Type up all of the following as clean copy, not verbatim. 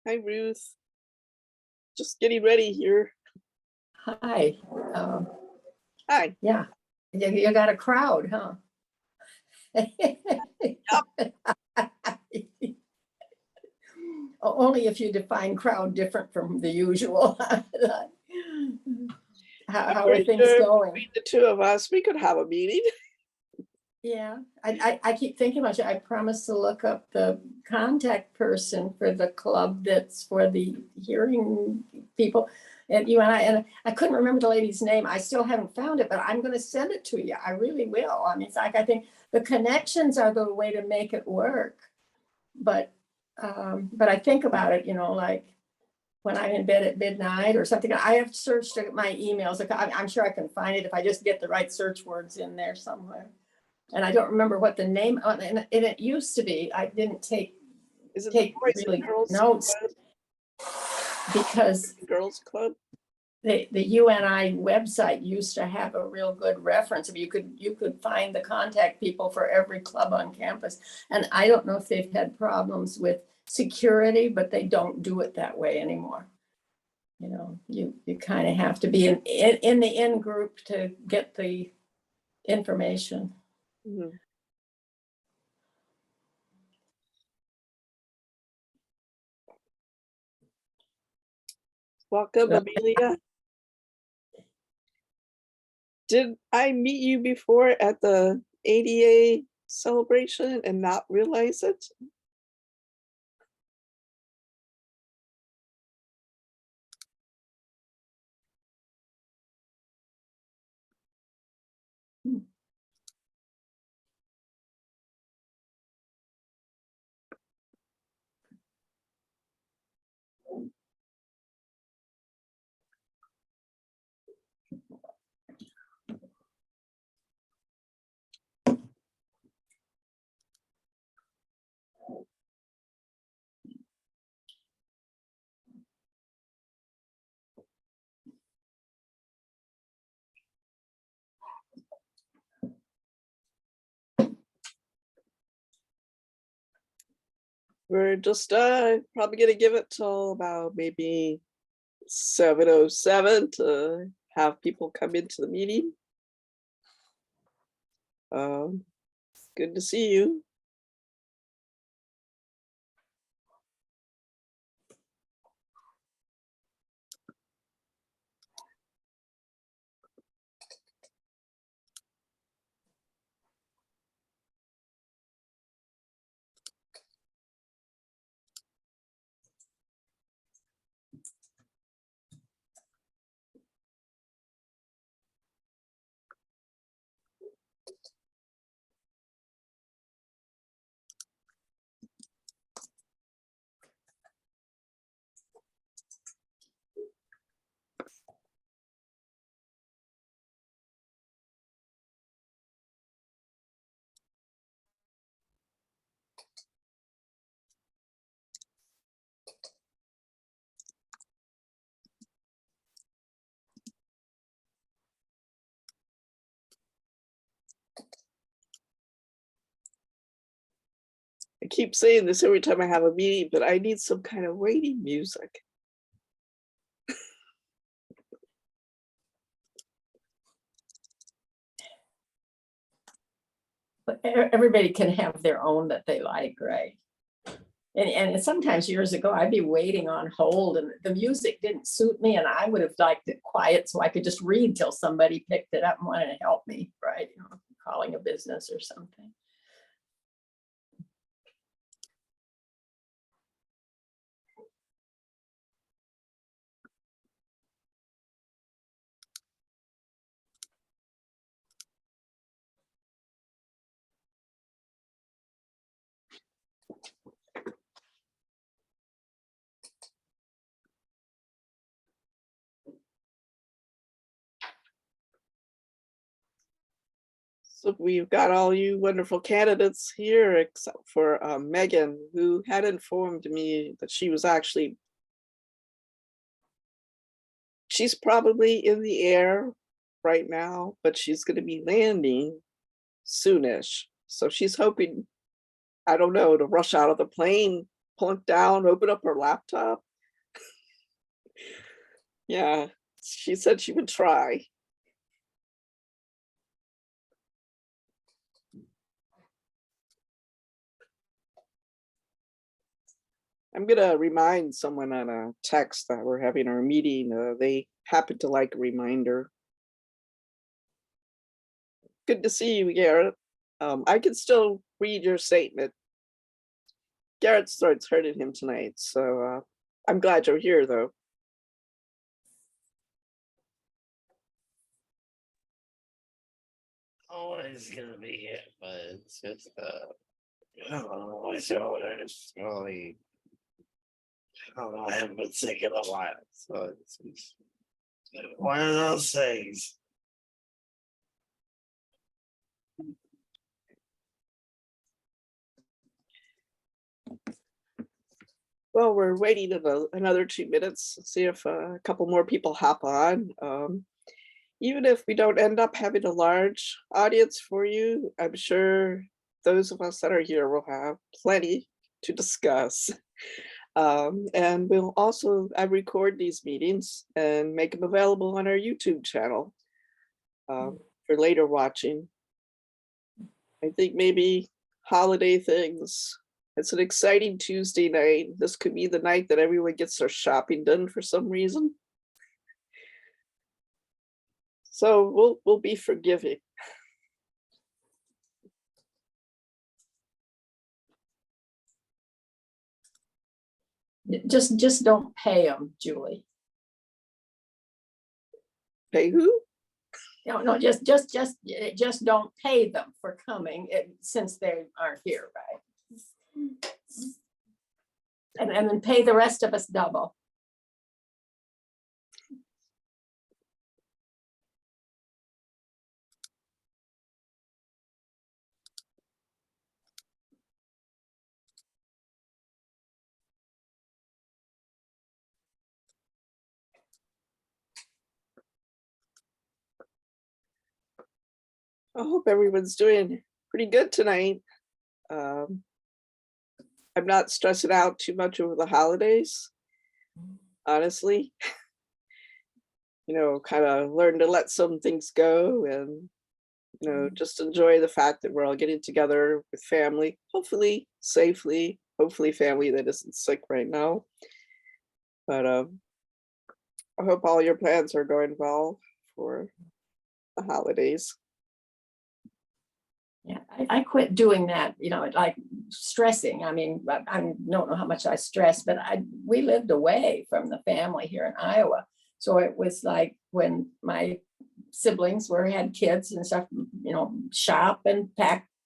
Hi, Ruth. Just getting ready here. Hi. Hi. Yeah, you got a crowd, huh? Only if you define crowd different from the usual. How are things going? Between the two of us, we could have a meeting. Yeah, I keep thinking about you. I promised to look up the contact person for the club that's for the hearing people. And I couldn't remember the lady's name. I still haven't found it, but I'm going to send it to you. I really will. I mean, it's like, I think the connections are the way to make it work. But I think about it, like when I'm in bed at midnight or something, I have searched my emails. Like, I'm sure I can find it if I just get the right search words in there somewhere. And I don't remember what the name, and it used to be, I didn't take really notes because Girls Club. The UNI website used to have a real good reference. You could find the contact people for every club on campus. And I don't know if they've had problems with security, but they don't do it that way anymore. You kind of have to be in the in group to get the information. Mm-hmm. Welcome, Amelia. Did I meet you before at the ADA celebration and not realize it? We're just probably gonna give it till about maybe 7:07 to have people come into the meeting. Good to see you. I keep saying this every time I have a meeting, but I need some kind of waiting music. But everybody can have their own that they like, right? And sometimes years ago, I'd be waiting on hold and the music didn't suit me and I would have liked it quiet so I could just read till somebody picked it up and wanted to help me, right? Calling a business or something. So we've got all you wonderful candidates here, except for Megan, who had informed me that she's probably in the air right now, but she's going to be landing soonish. So she's hoping, I don't know, to rush out of the plane plunk down, open up her laptop. Yeah, she said she would try. I'm gonna remind someone on a text that we're having our meeting. They happen to like a reminder. Good to see you, Garrett. I can still read your statement. Garrett's throat's hurting him tonight, so I'm glad you're here, though. Always gonna be here, but it's just I don't know, my shoulder is really, I don't know, I haven't been sick in a while, so it's one of those things. Well, we're waiting another 2 minutes, see if a couple more people hop on. Even if we don't end up having a large audience for you, I'm sure those of us that are here will have plenty to discuss. And we'll also, I record these meetings and make them available on our YouTube channel for later watching. I think maybe holiday things. It's an exciting Tuesday night. This could be the night that everyone gets their shopping done for some reason. So we'll be forgiving. Just don't pay them, Julie. Pay who? No, just don't pay them for coming since they aren't here, right? And then pay the rest of us double. I hope everyone's doing pretty good tonight. I'm not stressing out too much over the holidays, honestly. You know, kind of learn to let some things go and, you know, just enjoy the fact that we're all getting together with family, hopefully safely, hopefully family that isn't sick right now. But I hope all your plans are going well for the holidays. Yeah, I quit doing that, you know, like stressing. I mean, I don't know how much I stress, but we lived away from the family here in Iowa. So it was like when my siblings had kids and stuff, you know, shop and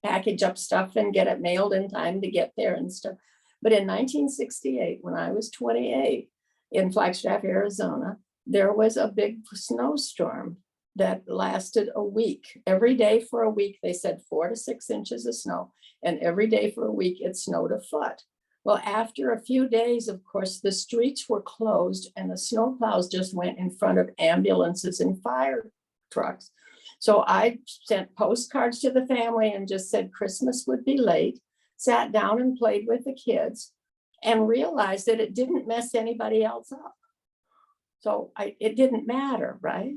package up stuff and get it mailed in time to get there and stuff. But in 1968, when I was 28 in Flagstaff, Arizona, there was a big snowstorm that lasted a week. Every day for a week, they said 4 to 6 inches of snow. And every day for a week, it snowed a foot. Well, after a few days, of course, the streets were closed and the snowplows just went in front of ambulances and fire trucks. So I sent postcards to the family and just said Christmas would be late, sat down and played with the kids and realized that it didn't mess anybody else up. So it didn't matter, right?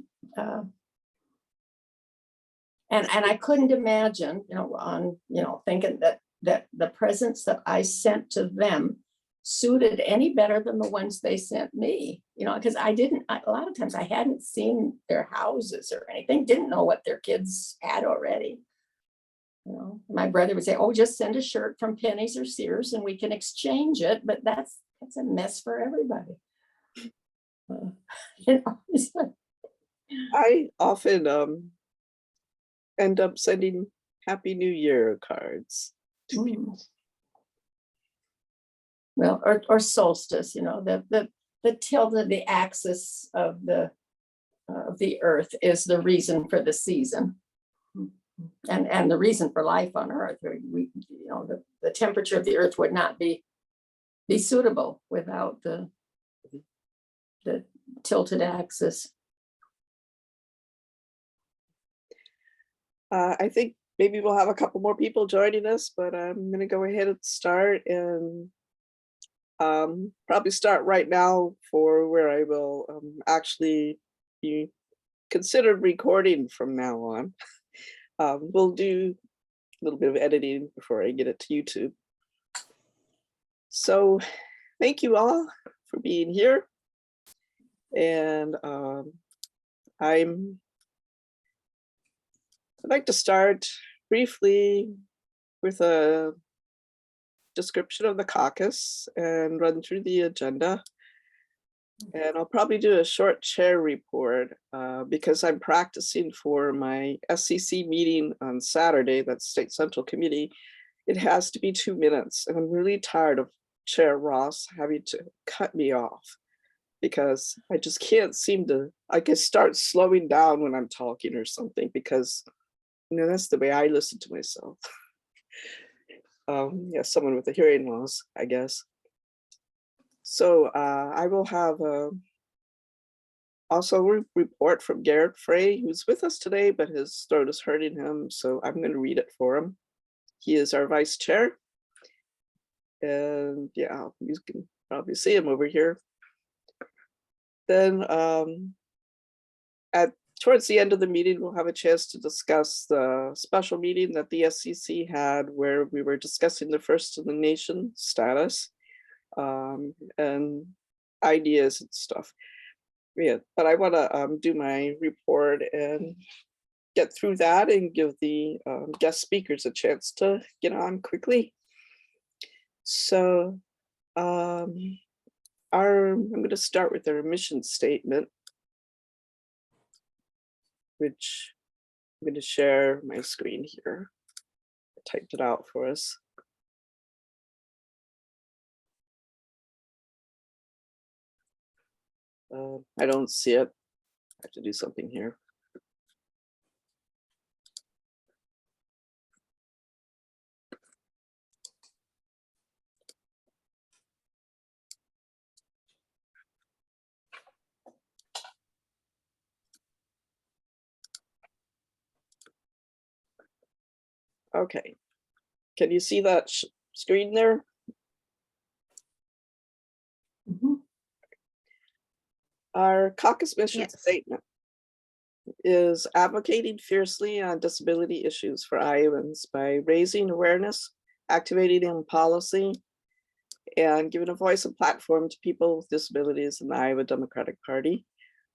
And I couldn't imagine, thinking that the presents that I sent to them suited any better than the ones they sent me, because a lot of times I hadn't seen their houses or anything, didn't know what their kids had already. My brother would say, oh, just send a shirt from Penny's or Sears and we can exchange it, but that's a mess for everybody. I often end up sending Happy New Year cards to people. Well, or solstice, the tilt of the axis of the earth is the reason for the season, and the reason for life on Earth. The temperature of the earth would not be suitable without the tilted axis. I think maybe we'll have a couple more people joining us, but I'm going to go ahead and start. And probably start right now for where I will actually be considered recording from now on. We'll do a little bit of editing before I get it to YouTube. So thank you all for being here. And I'd like to start briefly with a description of the caucus and run through the agenda. And I'll probably do a short chair report because I'm practicing for my SCC meeting on Saturday, that's State Central Committee. It has to be 2 minutes, and I'm really tired of Chair Ross having to cut me off because I just can't seem to, I can start slowing down when I'm talking or something because, you know, that's the way I listen to myself. Yeah, someone with a hearing loss, I guess. So I will have also a report from Garrett Frey, who's with us today, but his throat is hurting him, so I'm going to read it for him. He is our vice chair. And yeah, you can probably see him over here. Then towards the end of the meeting, we'll have a chance to discuss the special meeting that the SCC had where we were discussing the first in the nation status and ideas and stuff. Yeah, but I want to do my report and get through that and give the guest speakers a chance to get on quickly. So I'm going to start with our mission statement, which I'm going to share my screen here. I typed it out for us. I don't see it. I have to do something here. Okay. Can you see that screen there? Mhm. Our caucus mission Yes. statement is advocating fiercely on disability issues for Iowans by raising awareness, activating in policy, and giving a voice and platform to people with disabilities in the Iowa Democratic Party,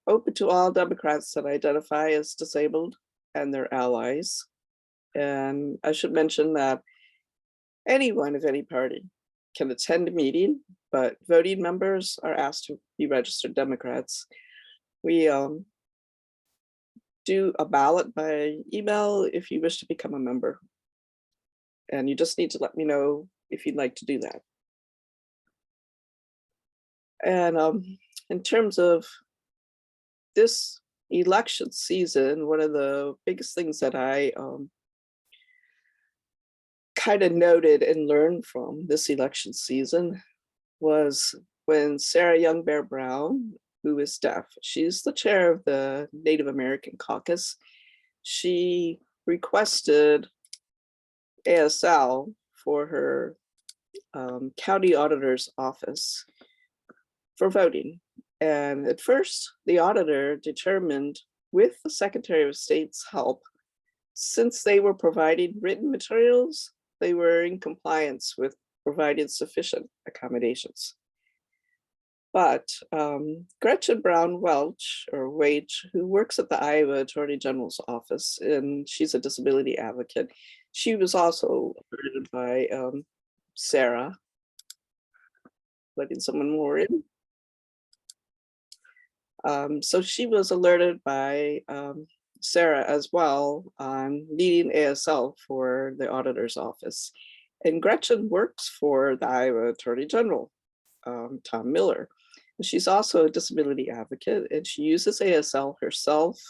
open to all Democrats that identify as disabled and their allies. And I should mention that anyone of any party can attend a meeting, but voting members are asked to be registered Democrats. We do a ballot by email if you wish to become a member. And you just need to let me know if you'd like to do that. And in terms of this election season, one of the biggest things that I kind of noted and learned from this election season was when Sarah Young Bear Brown, who is deaf, she's the chair of the Native American Caucus, she requested ASL for her county auditor's office for voting. And at first, the auditor determined, with the Secretary of State's help, since they were providing written materials, they were in compliance with providing sufficient accommodations. But Gretchen Brown Welch, or Wage, who works at the Iowa Attorney General's office, and she's a disability advocate, she was also alerted by Sarah, letting someone more in. So she was alerted by Sarah as well on needing ASL for the auditor's office. And Gretchen works for the Iowa Attorney General, Tom Miller. And she's also a disability advocate, and she uses ASL herself.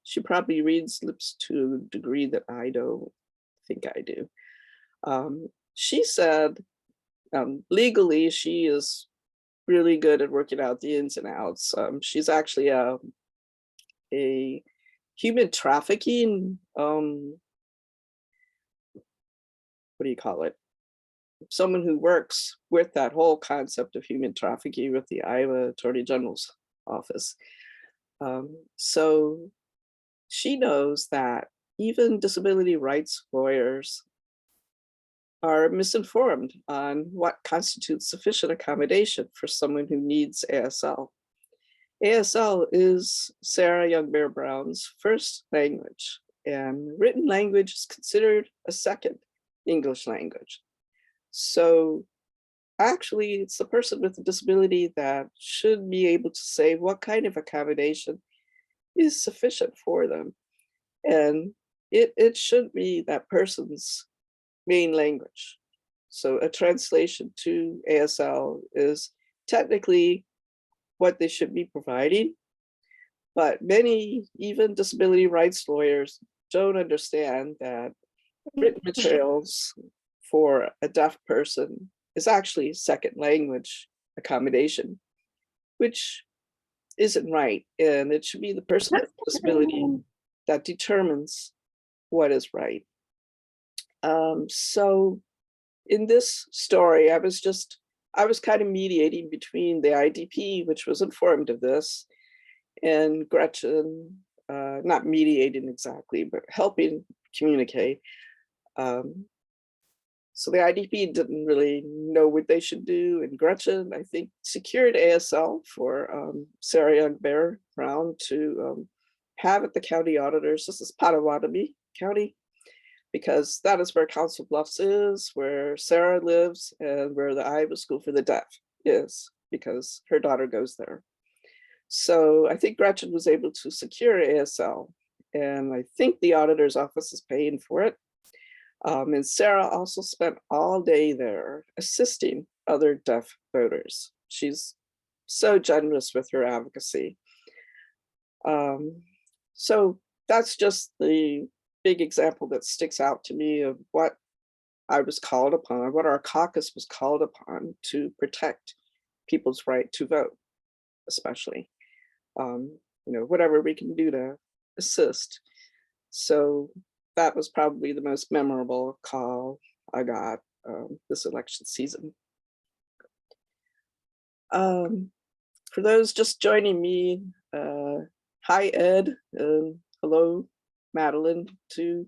She probably reads lips to a degree that I don't think I do. She said legally she is really good at working out the ins and outs. She's actually a human trafficking, what do you call it? someone who works with that whole concept of human trafficking with the Iowa Attorney General's office. So she knows that even disability rights lawyers are misinformed on what constitutes sufficient accommodation for someone who needs ASL. ASL is Sarah Young Bear Brown's first language, and written language is considered a second English language. So actually, it's the person with a disability that should be able to say what kind of accommodation is sufficient for them. And it should be that person's main language. So a translation to ASL is technically what they should be providing, but many, even disability rights lawyers, don't understand that written materials for a deaf person is actually second language accommodation, which isn't right. And it should be the person with disability that determines what is right. So in this story, I was kind of mediating between the IDP, which was informed of this, and Gretchen, not mediating exactly, but helping communicate. So the IDP didn't really know what they should do, and Gretchen, I think, secured ASL for Sarah Young Bear Brown to have at the county auditors. This is Potawatomi County, because that is where Council Bluffs is, where Sarah lives, and where the Iowa School for the Deaf is, because her daughter goes there. So I think Gretchen was able to secure ASL, and I think the auditor's office is paying for it. And Sarah also spent all day there assisting other deaf voters. She's so generous with her advocacy. So that's just the big example that sticks out to me of what I was called upon, what our caucus was called upon to protect people's right to vote, especially. Whatever we can do to assist. So that was probably the most memorable call I got this election season. For those just joining me, hi Ed, and hello Madeline too.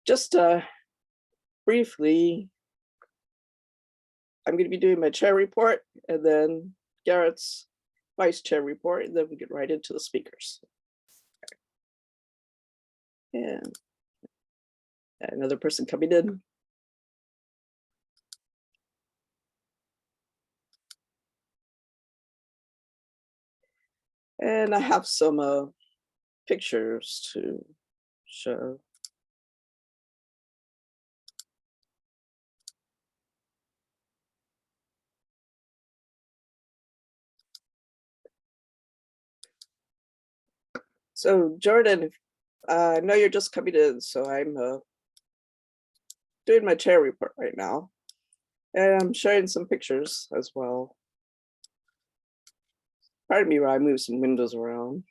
Just briefly, I'm going to be doing my chair report and then Garrett's vice chair report, and then we get right into the speakers. And another person coming in. And I have some pictures to show. So Jordan, I know you're just coming in, so I'm doing my chair report right now. And I'm showing some pictures as well. Pardon me while I move some windows around.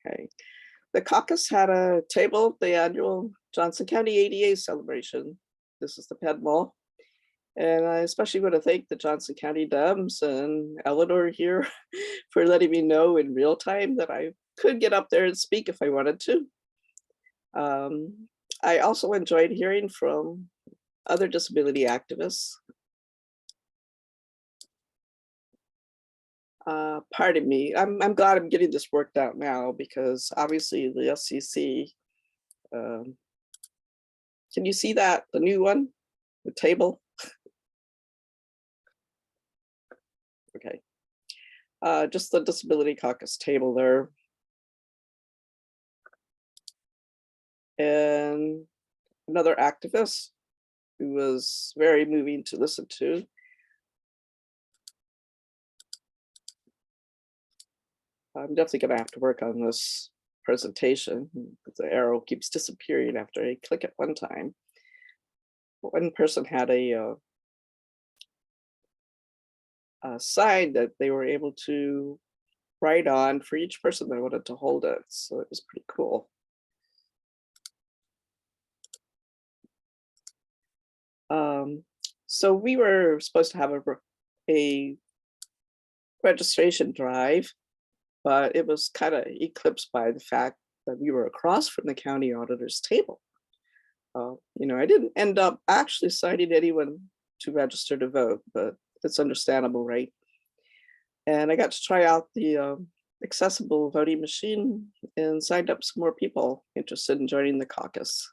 Okay. The caucus had a table, the annual Johnson County ADA celebration. This is the Ped Mall. And I especially want to thank the Johnson County Dems and Elinor here for letting me know in real time that I could get up there and speak if I wanted to. I also enjoyed hearing from other disability activists. Pardon me, I'm glad I'm getting this worked out now, because obviously the FCC, can you see that, the new one, the table? Okay, just the Disability Caucus table there. And another activist who was very moving to listen to. I'm definitely going to have to work on this presentation because the arrow keeps disappearing after I click it one time. One person had a sign that they were able to write on for each person that wanted to hold it. So it was pretty cool. So we were supposed to have a registration drive, but it was kind of eclipsed by the fact that we were across from the county auditor's table. I didn't end up actually citing anyone to register to vote, but it's understandable, right? And I got to try out the accessible voting machine and signed up some more people interested in joining the caucus.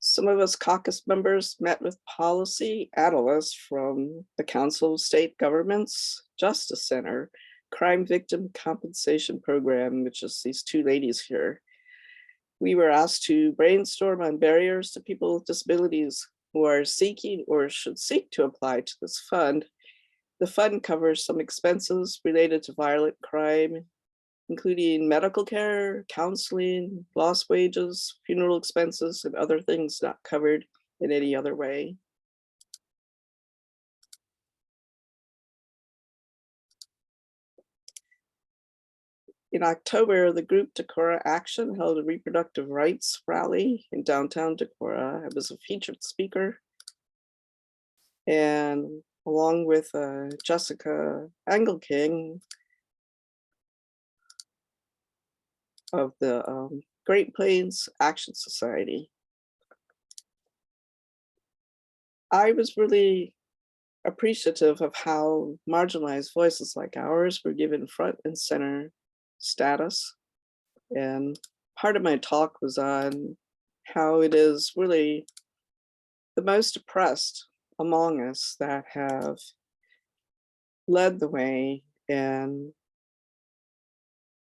Some of us caucus members met with policy analysts from the Council of State Governments Justice Center Crime Victim Compensation Program, which is these two ladies here. We were asked to brainstorm on barriers to people with disabilities who are seeking or should seek to apply to this fund. The fund covers some expenses related to violent crime, including medical care, counseling, lost wages, funeral expenses, and other things not covered in any other way. In October, the group Decorah Action held a reproductive rights rally in downtown Decorah. I was a featured speaker. And along with Jessica Engelking of the Great Plains Action Society. I was really appreciative of how marginalized voices like ours were given front and center status. And part of my talk was on how it is really the most oppressed among us that have led the way and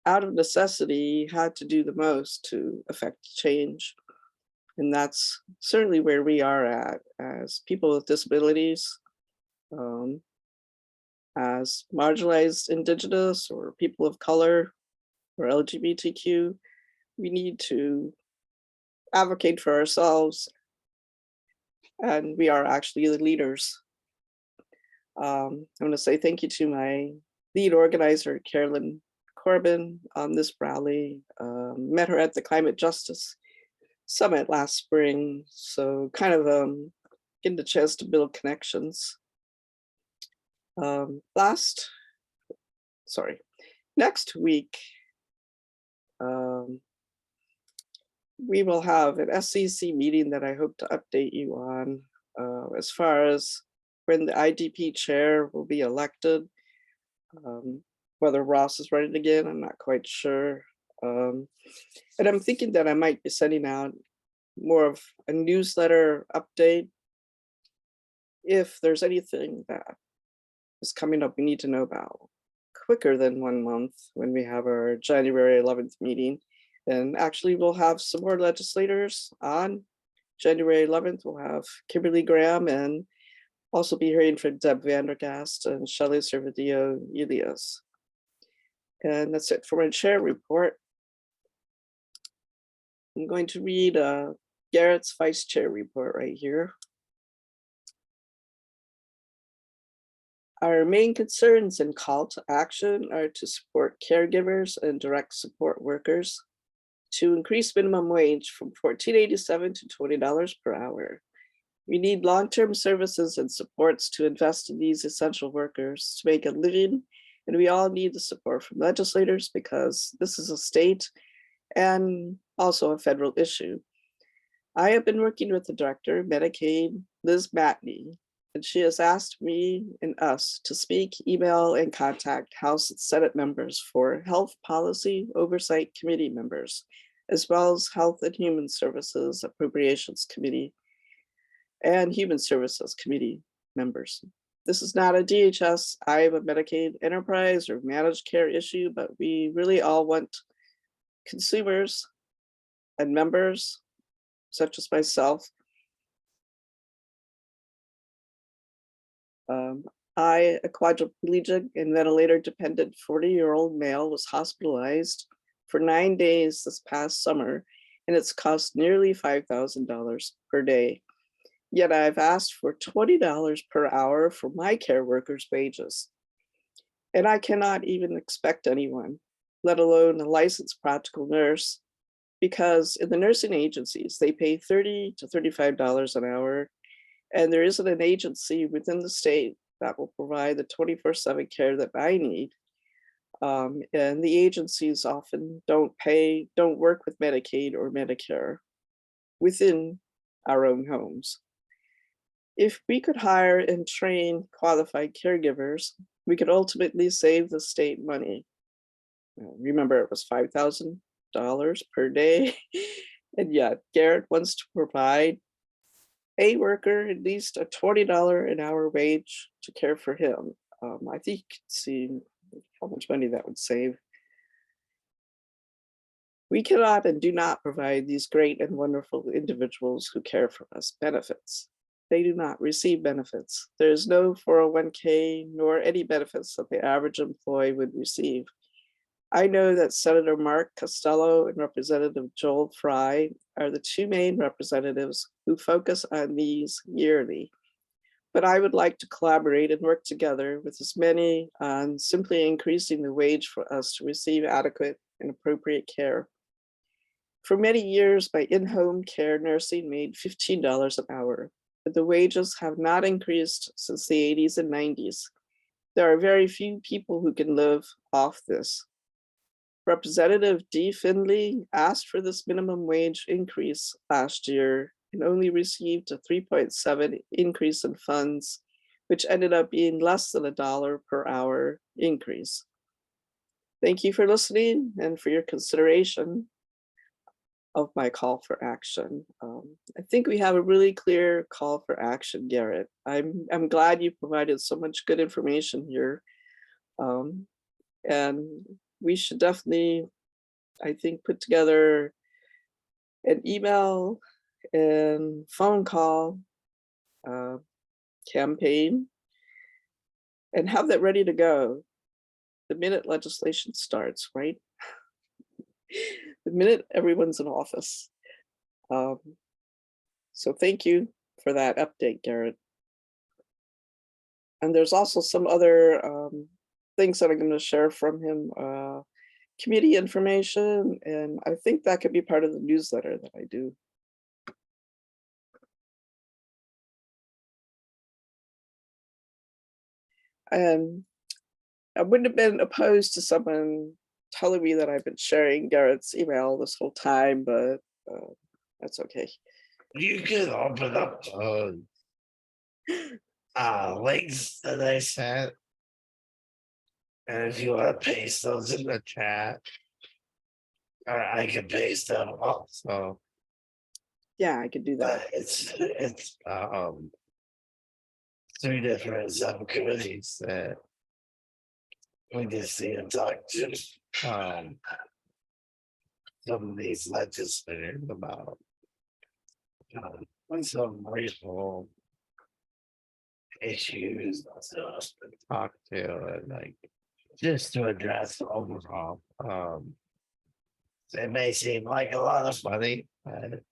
out of necessity had to do the most to affect change. And that's certainly where we are at as people with disabilities, as marginalized Indigenous or people of color or LGBTQ. We need to advocate for ourselves, and we are actually the leaders. I want to say thank you to my lead organizer, Carolyn Corbin, on this rally. Met her at the Climate Justice Summit last spring, so kind of getting the chance to build connections. Next week, we will have an SCC meeting that I hope to update you on as far as when the IDP chair will be elected. Whether Ross is running again, I'm not quite sure. And I'm thinking that I might be sending out more of a newsletter update if there's anything that is coming up we need to know about quicker than 1 month when we have our January 11th meeting. And actually we'll have some more legislators on January 11th. We'll have Kimberly Graham and also be hearing from Deb Vandergast and Shelley Servadio Elias. And that's it for my chair report. I'm going to read Garrett's vice chair report right here. Our main concerns and call to action are to support caregivers and direct support workers, to increase minimum wage from $14.87 to $20 per hour. We need long-term services and supports to invest in these essential workers to make a living, and we all need the support from legislators because this is a state and also a federal issue. I have been working with the director of Medicaid, Liz Matney, and she has asked me and us to speak, email, and contact House and Senate members for Health Policy Oversight Committee members, as well as Health and Human Services Appropriations Committee and Human Services Committee members. This is not a DHS, I have a Medicaid enterprise or managed care issue, but we really all want consumers and members, such as myself. I, a quadriplegic and ventilator dependent 40-year-old male, was hospitalized for 9 days this past summer, and it's cost nearly $5,000 per day. Yet I've asked for $20 per hour for my care workers' wages. And I cannot even expect anyone, let alone a licensed practical nurse, because in the nursing agencies, they pay $30 to $35 an hour, and there isn't an agency within the state that will provide the 24/7 care that I need. And the agencies often don't work with Medicaid or Medicare within our own homes. If we could hire and train qualified caregivers, we could ultimately save the state money. Remember, it was $5,000 per day. And yet, Garrett wants to provide a worker at least a $20 an hour wage to care for him. I think you can see how much money that would save. We cannot and do not provide these great and wonderful individuals who care for us benefits. They do not receive benefits. There is no 401k nor any benefits that the average employee would receive. I know that Senator Mark Costello and Representative Joel Fry are the two main representatives who focus on these yearly. But I would like to collaborate and work together with as many on simply increasing the wage for us to receive adequate and appropriate care. For many years, my in-home care nursing made $15 an hour, but the wages have not increased since the 80s and 90s. There are very few people who can live off this. Representative Dee Findley asked for this minimum wage increase last year and only received a 3.7 increase in funds, which ended up being less than $1 per hour increase. Thank you for listening and for your consideration of my call for action. I think we have a really clear call for action, Garrett. I'm glad you provided so much good information here. And we should definitely, I think, put together an email and phone call campaign and have that ready to go the minute legislation starts, right? The minute everyone's in office. So thank you for that update, Garrett. And there's also some other things that I'm going to share from him, committee information, and I think that could be part of the newsletter that I do. And I wouldn't have been opposed to someone telling me that I've been sharing Garrett's email this whole time, but that's okay. You can open up those links that I sent. And if you want to paste those in the chat, or I can paste them also. Yeah, I could do that. But it's 3 different subcommittees that we just see and talk to some of these legislators about some reasonable issues to talk to, and like just to address overall. It may seem like a lot of money, but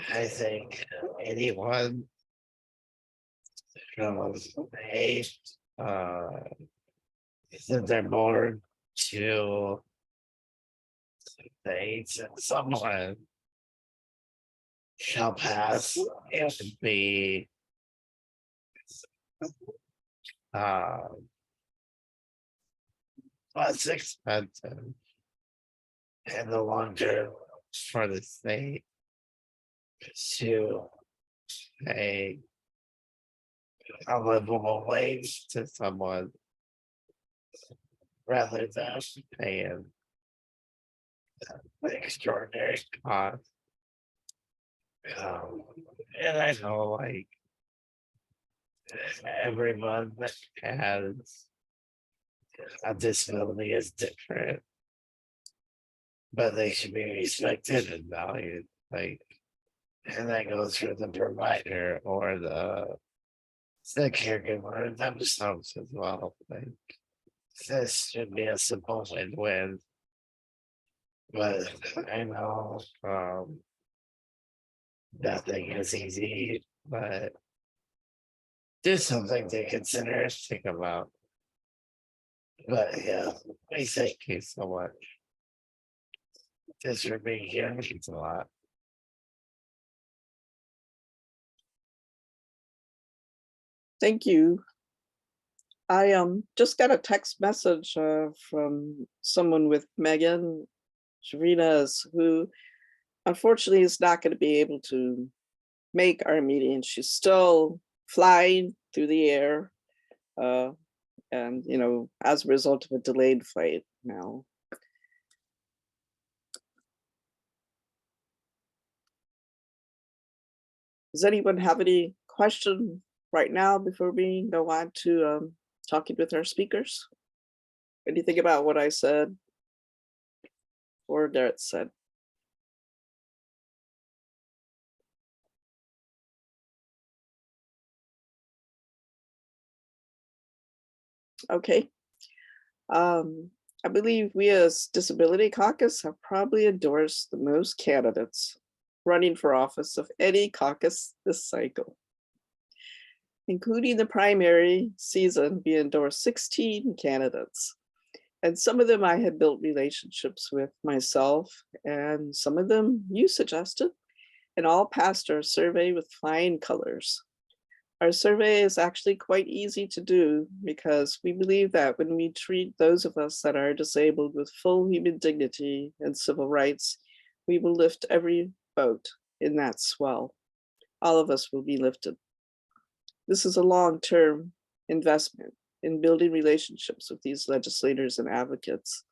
I think anyone from age that they're born to the age that someone shall pass and be less expensive in the long term for the state to pay a livable wage to someone rather than paying the extraordinary cost. And I know, like, everyone that has a disability is different, but they should be respected and valued. Like, and that goes for the provider or the caregiver themselves as well. Like, this should be a simple win-win. But I know nothing is easy, but just something to consider, think about. But yeah, I thank you so much. Just for being here means a lot. Thank you. I just got a text message from someone with Megan Srinivas, who unfortunately is not going to be able to make our meeting. She's still flying through the air, and as a result of a delayed flight now. Does anyone have any question right now before we go on to talking with our speakers? Anything about what I said or Garrett said? Okay. I believe we as Disability Caucus have probably endorsed the most candidates running for office of any caucus this cycle. Including the primary season, we endorsed 16 candidates. And some of them I had built relationships with myself, and some of them you suggested, and all passed our survey with flying colors. Our survey is actually quite easy to do because we believe that when we treat those of us that are disabled with full human dignity and civil rights, we will lift every vote in that swell. All of us will be lifted. This is a long-term investment in building relationships with these legislators and advocates.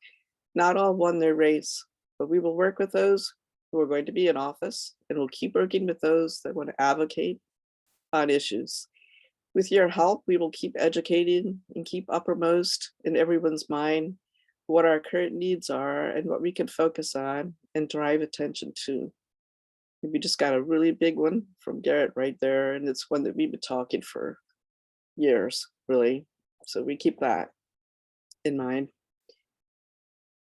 Not all won their race, but we will work with those who are going to be in office, and we'll keep working with those that want to advocate on issues. With your help, we will keep educating and keep uppermost in everyone's mind what our current needs are and what we can focus on and drive attention to. We just got a really big one from Garrett right there, and it's one that we've been talking for years, really. So we keep that in mind.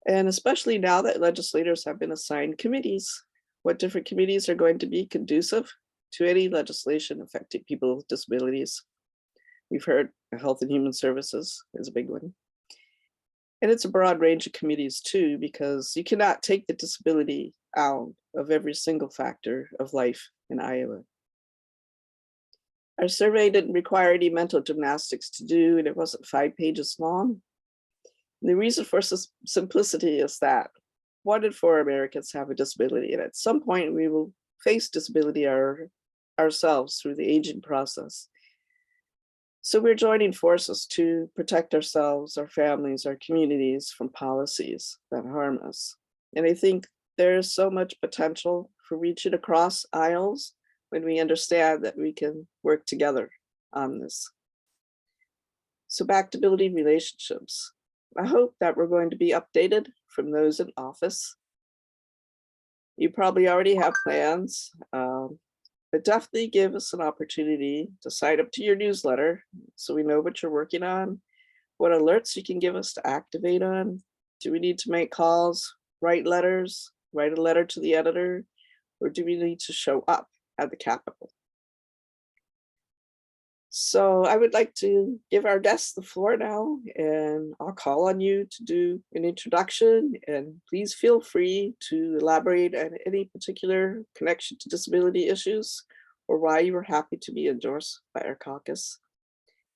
And especially now that legislators have been assigned committees, what different committees are going to be conducive to any legislation affecting people with disabilities. We've heard Health and Human Services is a big one. And it's a broad range of committees too, because you cannot take the disability out of every single factor of life in Iowa. Our survey didn't require any mental gymnastics to do, and it wasn't 5 pages long. And the reason for simplicity is that 1 in 4 Americans have a disability, and at some point we will face disability ourselves through the aging process. So we're joining forces to protect ourselves, our families, our communities from policies that harm us. And I think there's so much potential for reaching across aisles when we understand that we can work together on this. So back to building relationships. I hope that we're going to be updated from those in office. You probably already have plans, but definitely give us an opportunity to sign up to your newsletter so we know what you're working on, what alerts you can give us to activate on. Do we need to make calls, write letters, write a letter to the editor, or do we need to show up at the Capitol? So I would like to give our guests the floor now, and I'll call on you to do an introduction, and please feel free to elaborate on any particular connection to disability issues or why you were happy to be endorsed by our caucus.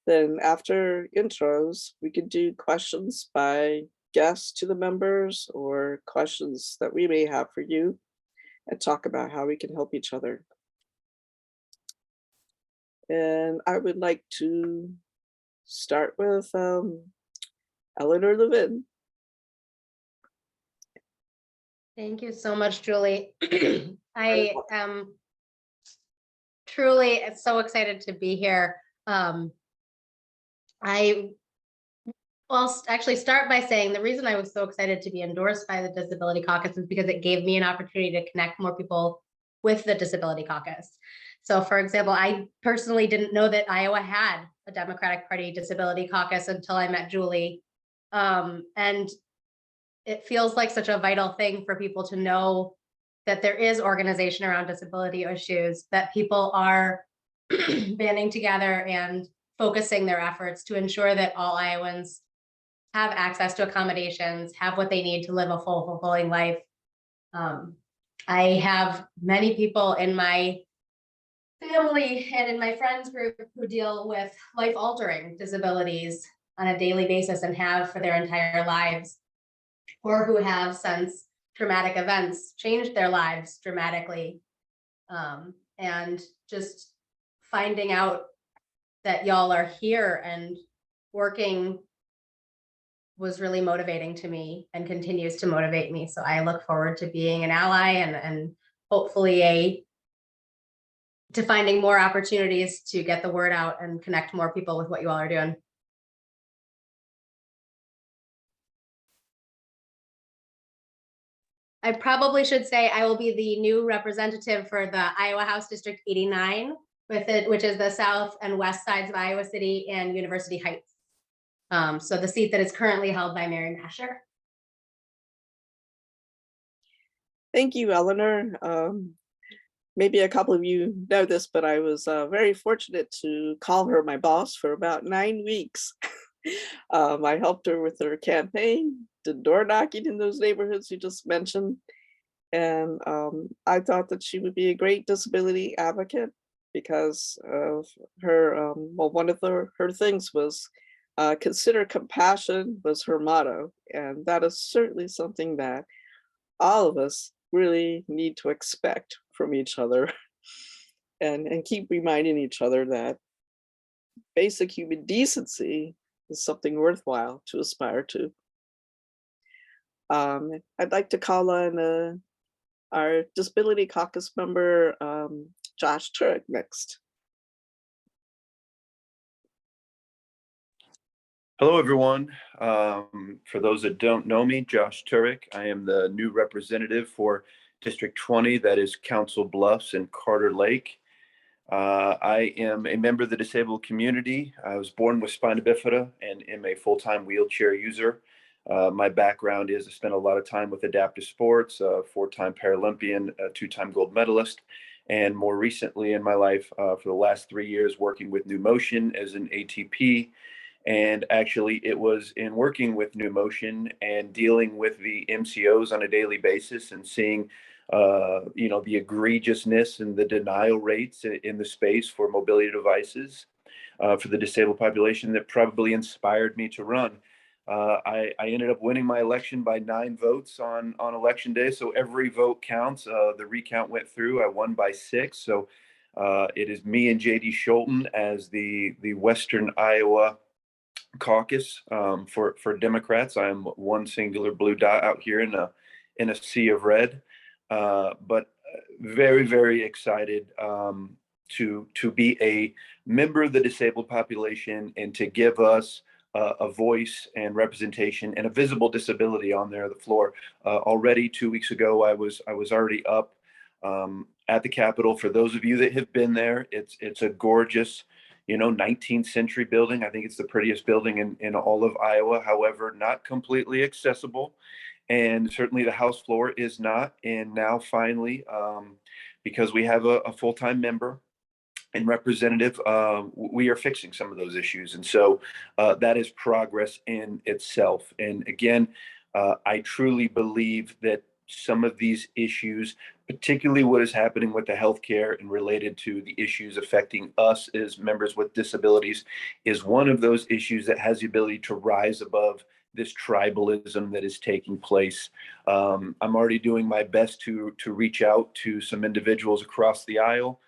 Then after intros, we could do questions by guests to the members or questions that we may have for you and talk about how we can help each other. And I would like to start with Elinor Levin. Thank you so much, Julie. I am truly so excited to be here. I will actually start by saying the reason I was so excited to be endorsed by the Disability Caucus is because it gave me an opportunity to connect more people with the Disability Caucus. So for example, I personally didn't know that Iowa had a Democratic Party Disability Caucus until I met Julie. And it feels like such a vital thing for people to know that there is organization around disability issues, that people are banding together and focusing their efforts to ensure that all Iowans have access to accommodations, have what they need to live a full, fulfilling life. I have many people in my family and in my friends group who deal with life-altering disabilities on a daily basis and have for their entire lives, or who have, since traumatic events, changed their lives dramatically. And just finding out that y'all are here and working was really motivating to me and continues to motivate me. So I look forward to being an ally and hopefully to finding more opportunities to get the word out and connect more people with what you all are doing. I probably should say I will be the new representative for the Iowa House District 89, which is the south and west sides of Iowa City and University Heights. So the seat that is currently held by Mary Masher. Thank you, Elinor. Maybe a couple of you know this, but I was very fortunate to call her my boss for about 9 weeks. I helped her with her campaign, did door knocking in those neighborhoods you just mentioned. And I thought that she would be a great disability advocate because of her, well, one of her things was consider compassion was her motto. And that is certainly something that all of us really need to expect from each other and keep reminding each other that basic human decency is something worthwhile to aspire to. I'd like to call on our Disability Caucus member, Josh Turek, next. Hello, everyone. For those that don't know me, Josh Turek. I am the new representative for District 20, that is Council Bluffs and Carter Lake. I am a member of the disabled community. I was born with spina bifida and am a full-time wheelchair user. My background is I spent a lot of time with adaptive sports, four-time Paralympian, two-time gold medalist, and more recently in my life, for the last 3 years, working with New Motion as an ATP. And actually, it was in working with New Motion and dealing with the MCOs on a daily basis and seeing, the egregiousness and the denial rates in the space for mobility devices for the disabled population that probably inspired me to run. I ended up winning my election by 9 votes on election day. So every vote counts. The recount went through. I won by 6. So it is me and JD Scholten as the Western Iowa Caucus for Democrats. I'm one singular blue dot out here in a sea of red, but very, very excited to be a member of the disabled population and to give us a voice and representation and a visible disability on there, the floor. Already 2 weeks ago, I was already up at the Capitol. For those of you that have been there, it's a gorgeous 19th century building. I think it's the prettiest building in all of Iowa, however, not completely accessible. And certainly the House floor is not. And now finally, because we have a full-time member and representative, we are fixing some of those issues. And so that is progress in itself. And again, I truly believe that some of these issues, particularly what is happening with the healthcare and related to the issues affecting us as members with disabilities, is one of those issues that has the ability to rise above this tribalism that is taking place. I'm already doing my best to reach out to some individuals across the aisle,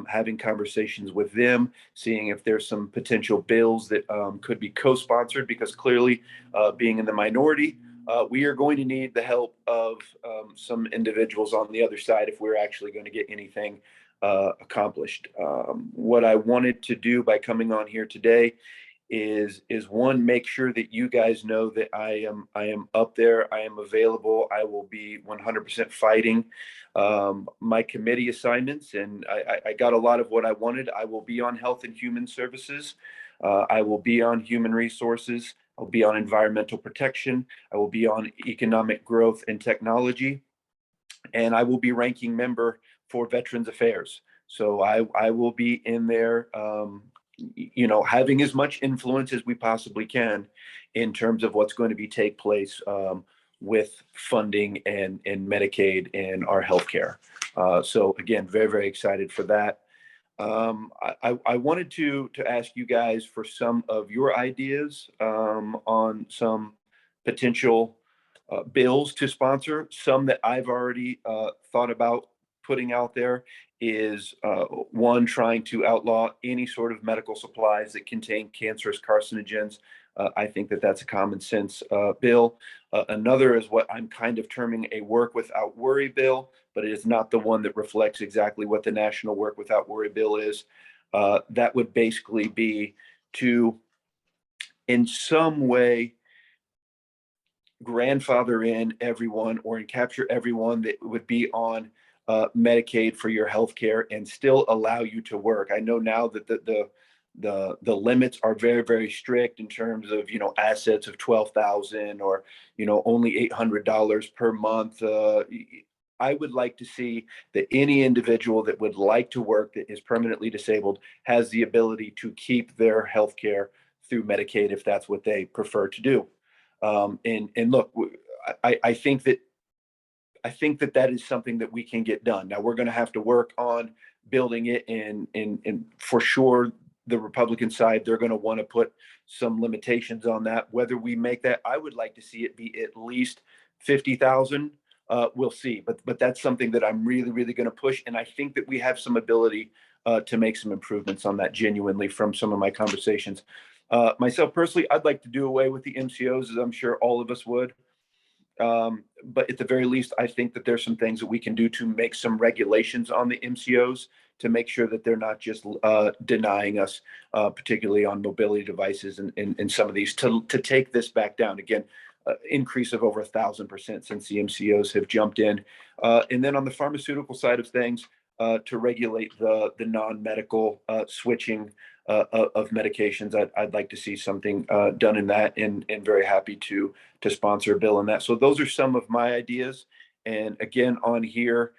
having conversations with them, seeing if there's some potential bills that could be co-sponsored, because clearly being in the minority, we are going to need the help of some individuals on the other side if we're actually going to get anything accomplished. What I wanted to do by coming on here today is one, make sure that you guys know that I am up there, I am available, I will be 100% fighting my committee assignments, and I got a lot of what I wanted. I will be on Health and Human Services, I will be on Human Resources, I'll be on Environmental Protection, I will be on Economic Growth and Technology. and I will be ranking member for Veterans Affairs. So I will be in there, having as much influence as we possibly can in terms of what's going to be take place with funding and Medicaid and our healthcare. So again, very, very excited for that. I wanted to ask you guys for some of your ideas on some potential bills to sponsor. Some that I've already thought about putting out there is one, trying to outlaw any sort of medical supplies that contain cancerous carcinogens. I think that that's a common sense bill. Another is what I'm kind of terming a work without worry bill, but it is not the one that reflects exactly what the national work without worry bill is. That would basically be to, in some way, grandfather in everyone or capture everyone that would be on Medicaid for your health care and still allow you to work. I know now that the limits are very, very strict in terms of, assets of 12,000 or, only $800 per month. I would like to see that any individual that would like to work that is permanently disabled has the ability to keep their health care through Medicaid if that's what they prefer to do. And look, I think that that is something that we can get done. Now we're going to have to work on building it, and for sure, the Republican side, they're going to want to put some limitations on that. Whether we make that, I would like to see it be at least 50,000. We'll see, but that's something that I'm really, really going to push, and I think that we have some ability to make some improvements on that genuinely from some of my conversations. Myself personally, I'd like to do away with the MCOs, as I'm sure all of us would. But at the very least, I think that there's some things that we can do to make some regulations on the MCOs to make sure that they're not just denying us, particularly on mobility devices and some of these, to take this back down. Again, increase of over 1,000% since the MCOs have jumped in. And then on the pharmaceutical side of things, to regulate the non-medical switching of medications. I'd like to see something done in that, and very happy to sponsor a bill in that. So those are some of my ideas. And again, on here,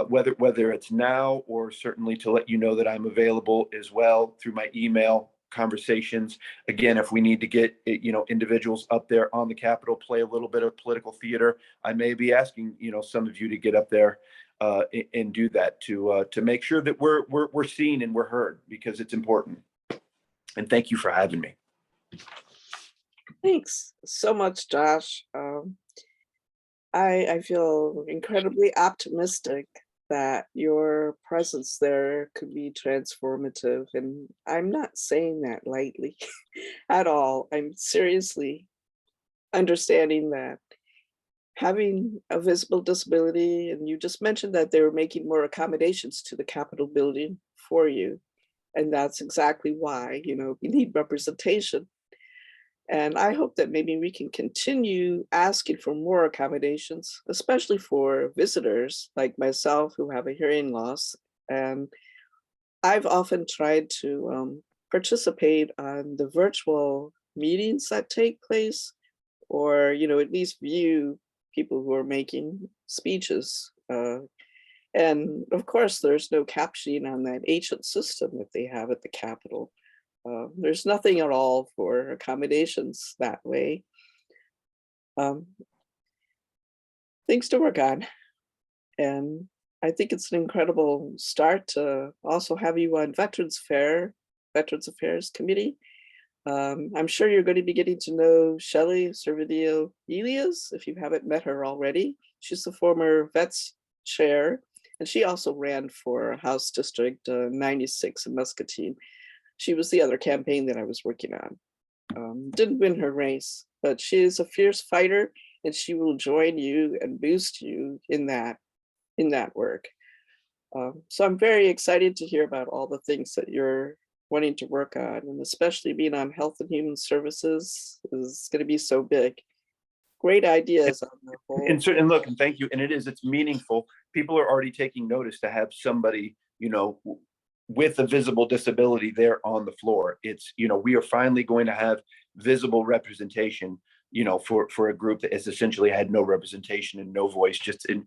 whether it's now or certainly to let you know that I'm available as well through my email conversations. Again, if we need to get individuals up there on the Capitol, play a little bit of political theater, I may be asking some of you to get up there and do that to make sure that we're seen and we're heard, because it's important. And thank you for having me. Thanks so much, Josh. I feel incredibly optimistic that your presence there could be transformative. And I'm not saying that lightly at all. I'm seriously understanding that having a visible disability, and you just mentioned that they were making more accommodations to the Capitol building for you. And that's exactly why, we need representation. And I hope that maybe we can continue asking for more accommodations, especially for visitors like myself who have a hearing loss. And I've often tried to participate on the virtual meetings that take place, or, at least view people who are making speeches. And of course, there's no captioning on that ancient system that they have at the Capitol. There's nothing at all for accommodations that way. Things to work on. And I think it's an incredible start to also have you on Veterans Affairs Committee. I'm sure you're going to be getting to know Shelley Servideo Elias if you haven't met her already. She's the former Vets Chair, and she also ran for House District 96 in Muscatine. She was the other campaign that I was working on. Didn't win her race, but she is a fierce fighter, and she will join you and boost you in that work. So I'm very excited to hear about all the things that you're wanting to work on, and especially being on Health and Human Services is going to be so big. Great ideas on the whole. And look, and thank you. And it's meaningful. People are already taking notice to have somebody, with a visible disability there on the floor. It's, we are finally going to have visible representation for a group that is essentially had no representation and no voice, just an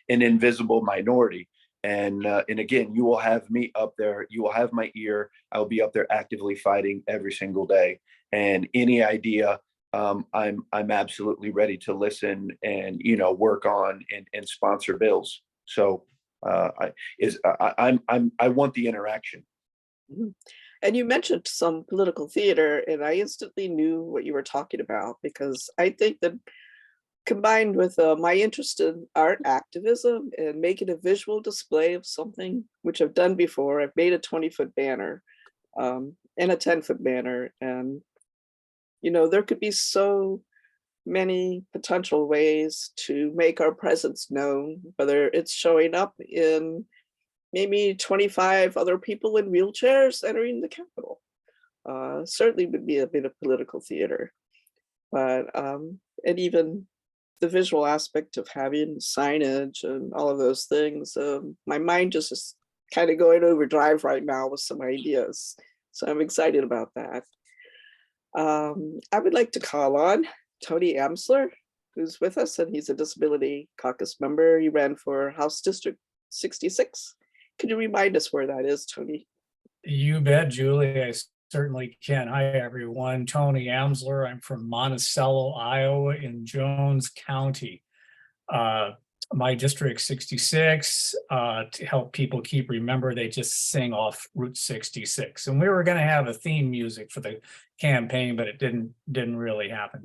invisible minority. And again, you will have me up there. You will have my ear. I will be up there actively fighting every single day. And any idea, I'm absolutely ready to listen and work on and sponsor bills. So I want the interaction. Mhm. And you mentioned some political theater, and I instantly knew what you were talking about, because I think that combined with my interest in art activism and making a visual display of something, which I've done before, I've made a 20-foot banner and a 10-foot banner. And, there could be so many potential ways to make our presence known, whether it's showing up in maybe 25 other people in wheelchairs entering the Capitol. Certainly would be a bit of political theater, but and even the visual aspect of having signage and all of those things. My mind just is kind of going overdrive right now with some ideas, so I'm excited about that. I would like to call on Tony Amsler, who's with us, and he's a Disability Caucus member. He ran for House District 66. Could you remind us where that is, Tony? You bet, Julie. I certainly can. Hi, everyone. Tony Amsler. I'm from Monticello, Iowa, in Jones County. My district 66, to help people remember, they just sing off Route 66. And we were going to have a theme music for the campaign, but it didn't really happen.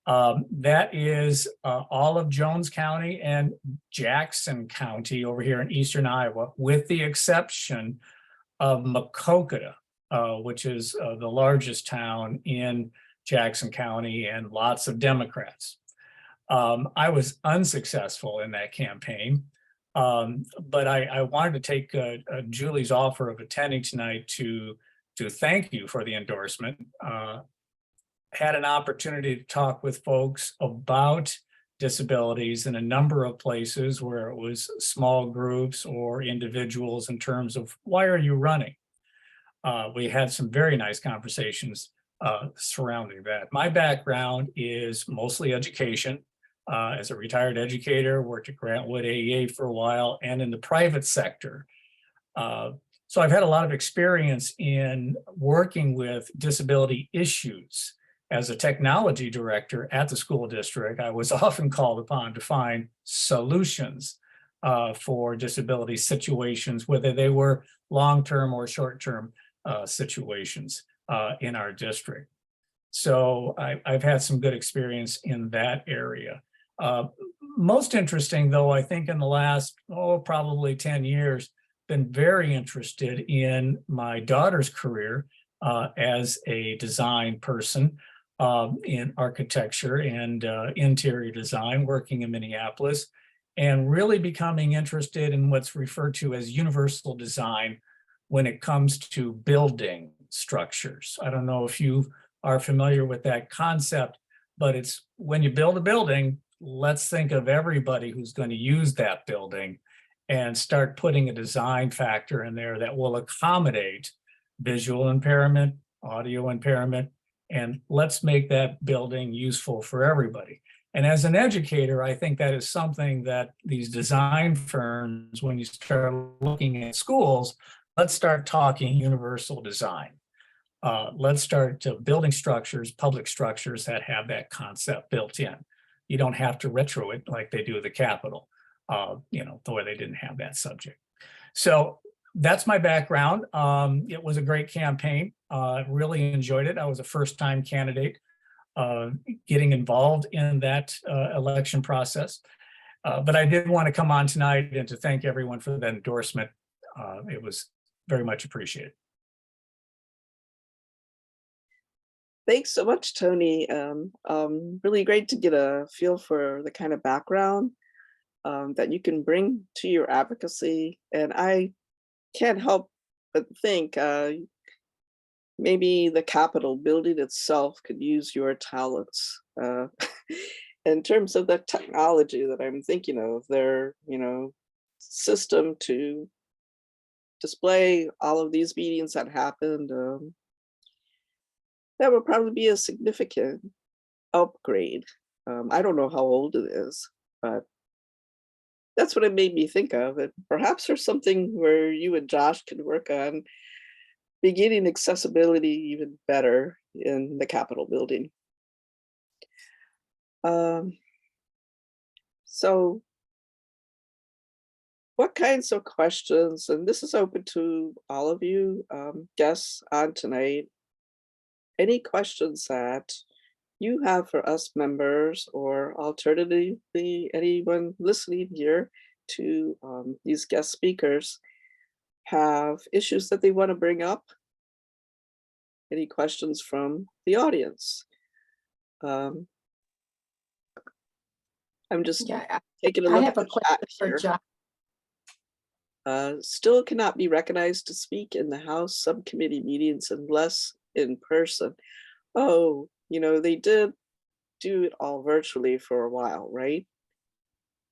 That is all of Jones County and Jackson County over here in eastern Iowa, with the exception of Makokata, which is the largest town in Jackson County, and lots of Democrats. I was unsuccessful in that campaign, but I wanted to take Julie's offer of attending tonight to thank you for the endorsement. Had an opportunity to talk with folks about disabilities in a number of places where it was small groups or individuals in terms of, why are you running? We had some very nice conversations surrounding that. My background is mostly education. As a retired educator, worked at Grantwood AEA for a while and in the private sector. So I've had a lot of experience in working with disability issues. As a technology director at the school district, I was often called upon to find solutions for disability situations, whether they were long-term or short-term situations in our district. So I've had some good experience in that area. Most interesting, though, I think in the last, probably 10 years, been very interested in my daughter's career as a design person in architecture and interior design, working in Minneapolis, and really becoming interested in what's referred to as universal design when it comes to building structures. I don't know if you are familiar with that concept, but it's when you build a building, let's think of everybody who's going to use that building and start putting a design factor in there that will accommodate visual impairment, audio impairment, and let's make that building useful for everybody. And as an educator, I think that is something that these design firms, when you start looking at schools, let's start talking universal design. Let's start building structures, public structures that have that concept built in. You don't have to retro it like they do at the Capitol, the way they didn't have that subject. So that's my background. It was a great campaign. Really enjoyed it. I was a first-time candidate getting involved in that election process. But I did want to come on tonight and to thank everyone for that endorsement. It was very much appreciated. Thanks so much, Tony. Really great to get a feel for the kind of background that you can bring to your advocacy. And I can't help but think maybe the Capitol building itself could use your talents. In terms of the technology that I'm thinking of, their system to display all of these meetings that happened, that would probably be a significant upgrade. I don't know how old it is, but that's what it made me think of. And perhaps there's something where you and Josh can work on beginning accessibility even better in the Capitol building. So what kinds of questions, and this is open to all of you guests on tonight, any questions that you have for us members, or alternatively, anyone listening here to these guest speakers have issues that they want to bring up? Any questions from the audience? I'm just Yeah, taking a I look have at a the question chat for here. John. Still cannot be recognized to speak in the House subcommittee meetings unless in person. Oh, they did do it all virtually for a while, right?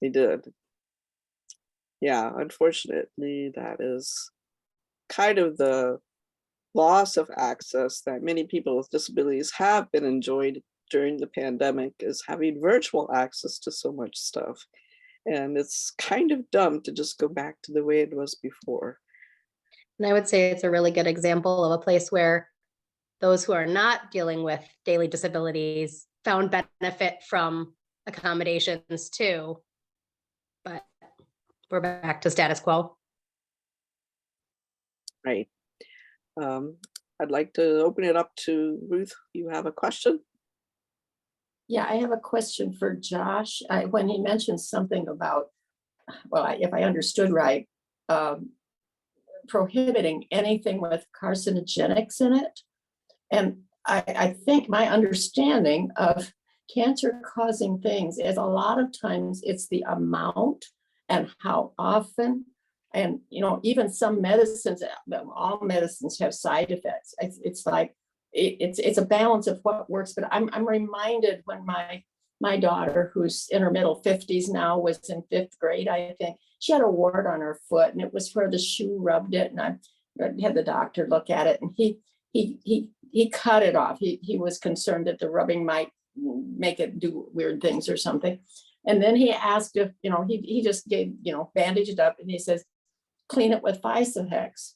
They did. Yeah, unfortunately, that is kind of the loss of access that many people with disabilities have been enjoyed during the pandemic, is having virtual access to so much stuff. And it's kind of dumb to just go back to the way it was before. And I would say it's a really good example of a place where those who are not dealing with daily disabilities found benefit from accommodations too. But we're back to status quo. Right. I'd like to open it up to Ruth. You have a question? Yeah, I have a question for Josh. When he mentioned something about, well, if I understood right, prohibiting anything with carcinogenics in it. And I think my understanding of cancer causing things is a lot of times it's the amount and how often. And, even some medicines, all medicines have side effects. It's like, it's a balance of what works. But I'm reminded when my daughter, who's in her middle 50s now, was in 5th grade, I think. She had a wart on her foot, and it was where the shoe rubbed it. And I had the doctor look at it, and he cut it off. He was concerned that the rubbing might make it do weird things or something. And then he asked if, he just gave, bandaged it up, and he says, clean it with Fisohex.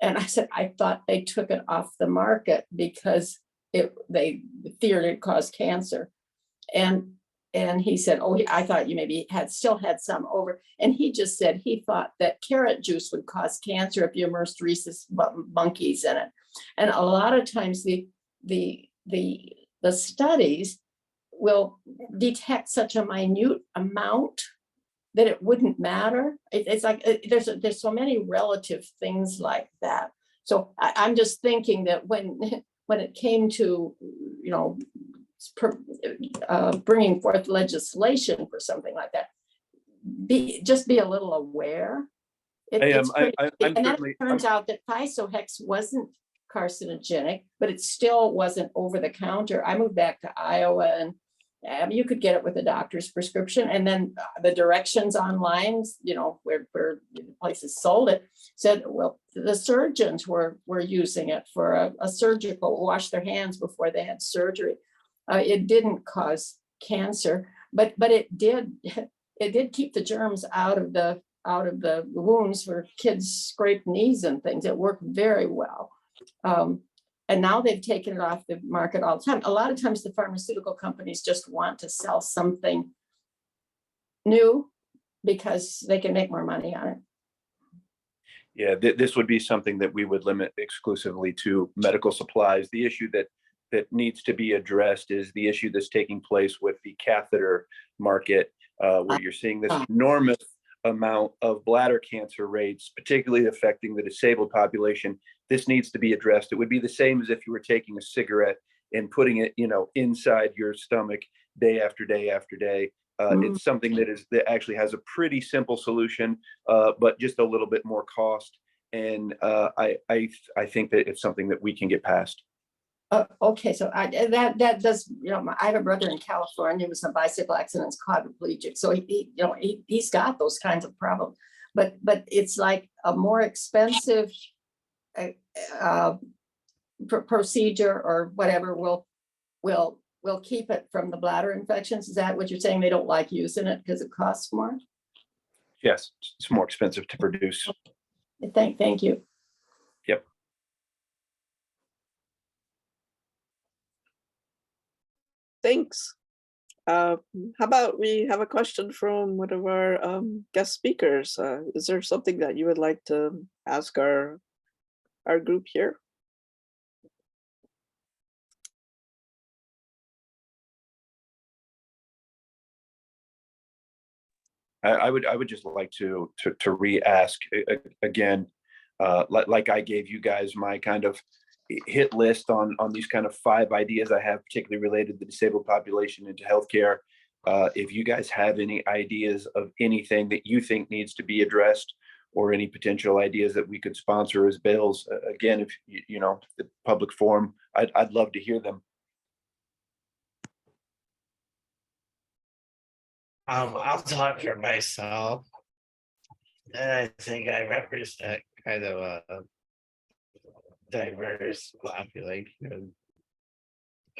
And I said, I thought they took it off the market because they feared it caused cancer. And he said, oh, I thought you maybe still had some over. And he just said he thought that carrot juice would cause cancer if you immersed rhesus monkeys in it. And a lot of times the studies will detect such a minute amount that it wouldn't matter. It's like there's so many relative things like that. So I'm just thinking that when it came to bringing forth legislation for something like that, just be a little aware. I'm It turns out that Fisohex wasn't carcinogenic, but it still wasn't over the counter. I moved back to Iowa, and you could get it with a doctor's prescription, and then the directions online, where places sold it, said, well, the surgeons were using it for a surgical, wash their hands before they had surgery. It didn't cause cancer, but it did keep the germs out of the wounds where kids scrape knees and things. It worked very well. And now they've taken it off the market all the time. A lot of times the pharmaceutical companies just want to sell something new because they can make more money on it. Yeah, this would be something that we would limit exclusively to medical supplies. The issue that needs to be addressed is the issue that's taking place with the catheter market, where you're seeing this enormous amount of bladder cancer rates, particularly affecting the disabled population. This needs to be addressed. It would be the same as if you were taking a cigarette and putting it, inside your stomach day after day after day. It's something that actually has a pretty simple solution, but just a little bit more cost. And I think that it's something that we can get past. Okay, so that does, I have a brother in California who's a bicycle accident, quadriplegic. So he's got those kinds of problems, but it's like a more expensive procedure or whatever will will keep it from the bladder infections. Is that what you're saying? They don't like using it because it costs more? Yes, it's more expensive to produce. Thank you. Yep. Thanks. How about we have a question from one of our guest speakers? Is there something that you would like to ask our group here? I would just like to re-ask again, like I gave you guys my kind of hit list on these kind of 5 ideas I have, particularly related to the disabled population and to healthcare. If you guys have any ideas of anything that you think needs to be addressed, or any potential ideas that we could sponsor as bills, again, if you know, the public forum, I'd love to hear them. I'll talk for myself. And I think I represent kind of a diverse population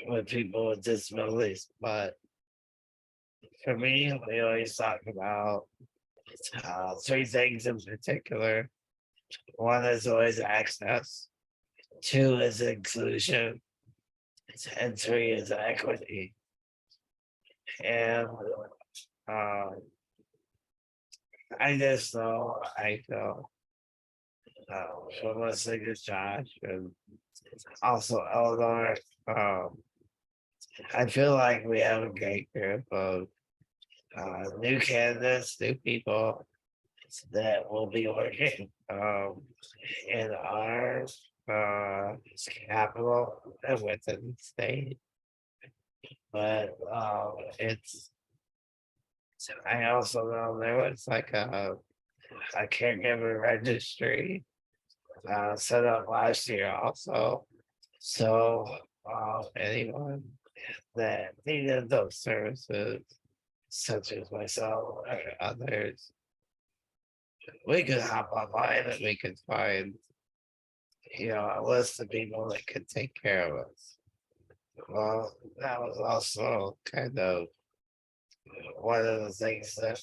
with people with disabilities. But for me, we always talk about 3 things in particular. 1 is always access, 2 is inclusion, and 3 is equity. And I just know, I feel from listening to Josh and also Elinor, I feel like we have a great group of new candidates, new people that will be working in our capital and within the state. But it's, I also know there was like a caregiver registry set up last year also. So anyone that needed those services, such as myself or others, we could hop online and we could find, you know, a list of people that could take care of us. Well, that was also kind of one of the things that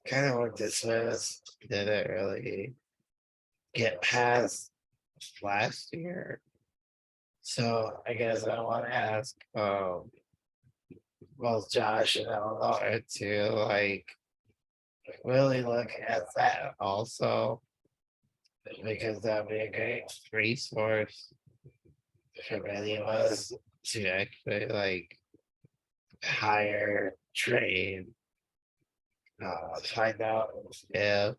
kind of were dismissed, didn't really get past last year. So I guess I want to ask both Josh and Elinor to like really look at that also, because that'd be a great resource for many of us to actually like hire, train, find out if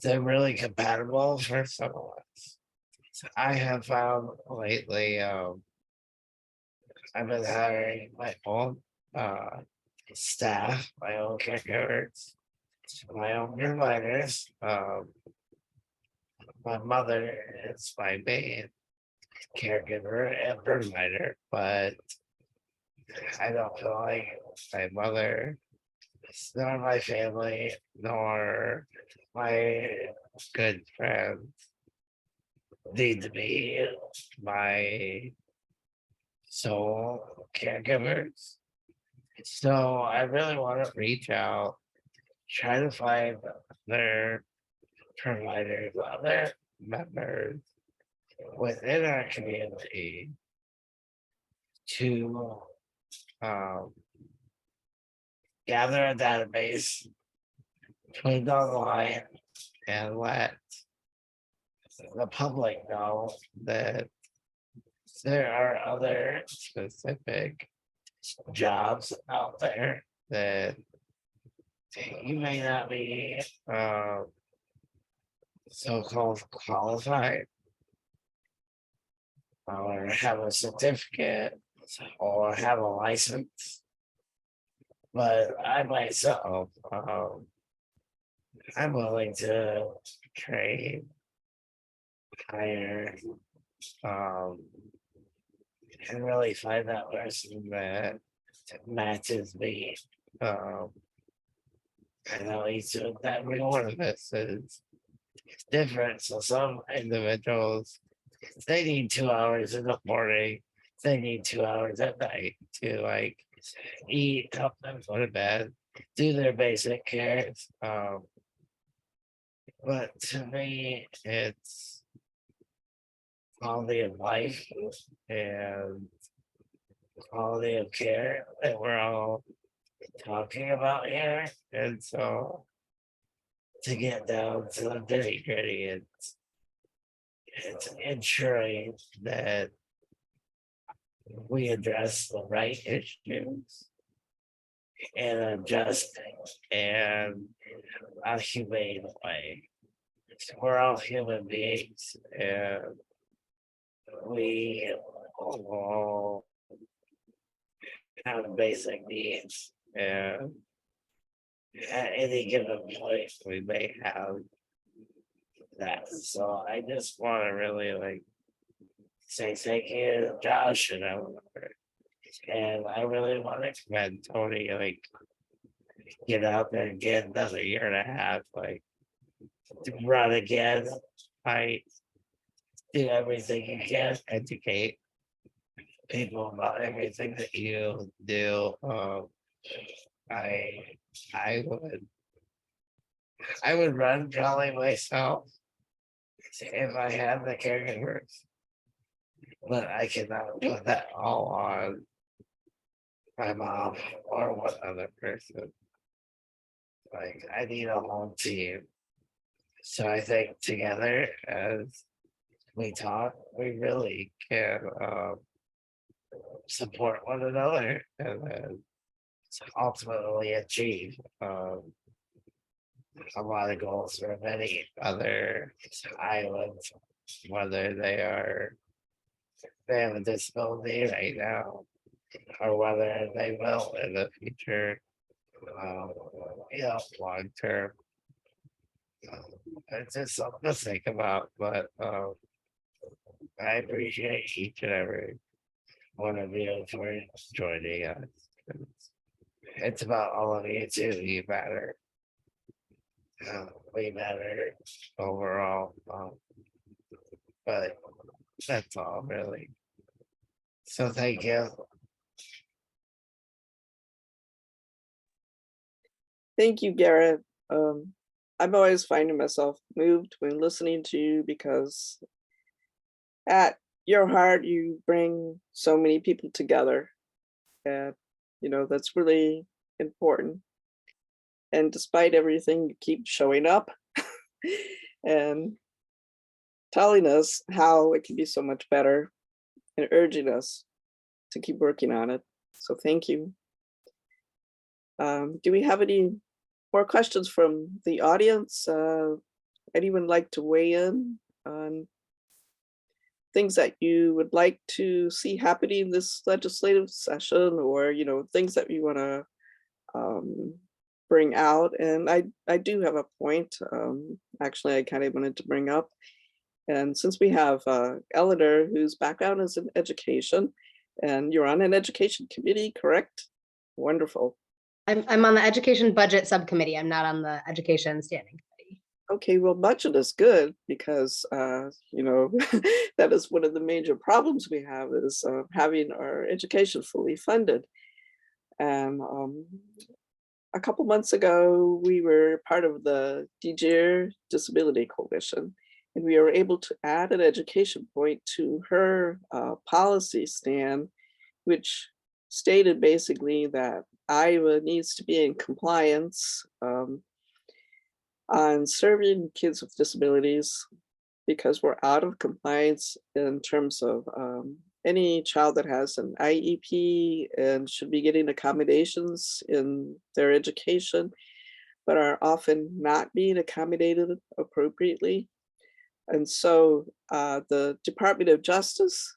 they're really compatible for some of us. So I have found lately, I've been hiring my own staff, my own caregivers, my own providers. My mother is my main caregiver and provider, but I don't feel like my mother, nor my family, nor my good friends need to be my sole caregivers. So I really want to reach out, try to find other providers, other members within our community to gather a database, put it online, and let the public know that there are other specific jobs out there that you may not be so-called qualified or have a certificate or have a license. But I myself, I'm willing to train, hire, and really find that person that matches me. I know each of every one of us is different. So some individuals they need 2 hours in the morning. They need 2 hours at night to like eat, help them go to bed, do their basic cares. But to me, it's quality of life and quality of care that we're all talking about here. And so to get down to the nitty gritty, it's ensuring that we address the right issues in a just and a humane way. We're all human beings and we all have basic needs. And at any given point, we may have that. So I just want to really like say thank you to Josh and Elinor. And I really want to commend Tony, like get out there and get another year and a half, like run again, fight, do everything you can, educate people about everything that you do. I would run probably myself if I had the caregivers, but I cannot put that all on my mom or one other person. Like I need a whole team. So I think together as we talk, we really can support one another and then ultimately achieve a lot of goals for many other islands, whether they have a disability right now or whether they will in the future, long term. It's just something to think about, but I appreciate each and every one of you for joining us. It's about all of you too. You matter. We matter overall. But that's all really. So thank you. Thank you, Garrett. I'm always finding myself moved when listening to you because at your heart, you bring so many people together. And, that's really important. And despite everything, you keep showing up and telling us how it can be so much better and urging us to keep working on it. So thank you. Do we have any more questions from the audience? Anyone like to weigh in on things that you would like to see happening this legislative session, or things that we want to bring out? And I do have a point. Actually, I kind of wanted to bring up. And since we have Elinor, whose background is in education, and you're on an education committee, correct? Wonderful. I'm on the education budget subcommittee. I'm not on the education standing committee. Okay, well, budget is good because, that is one of the major problems we have is having our education fully funded. And a couple months ago, we were part of the DGER Disability Coalition, and we were able to add an education point to her policy stand, which stated basically that Iowa needs to be in compliance on serving kids with disabilities because we're out of compliance in terms of any child that has an IEP and should be getting accommodations in their education, but are often not being accommodated appropriately. And so the Department of Justice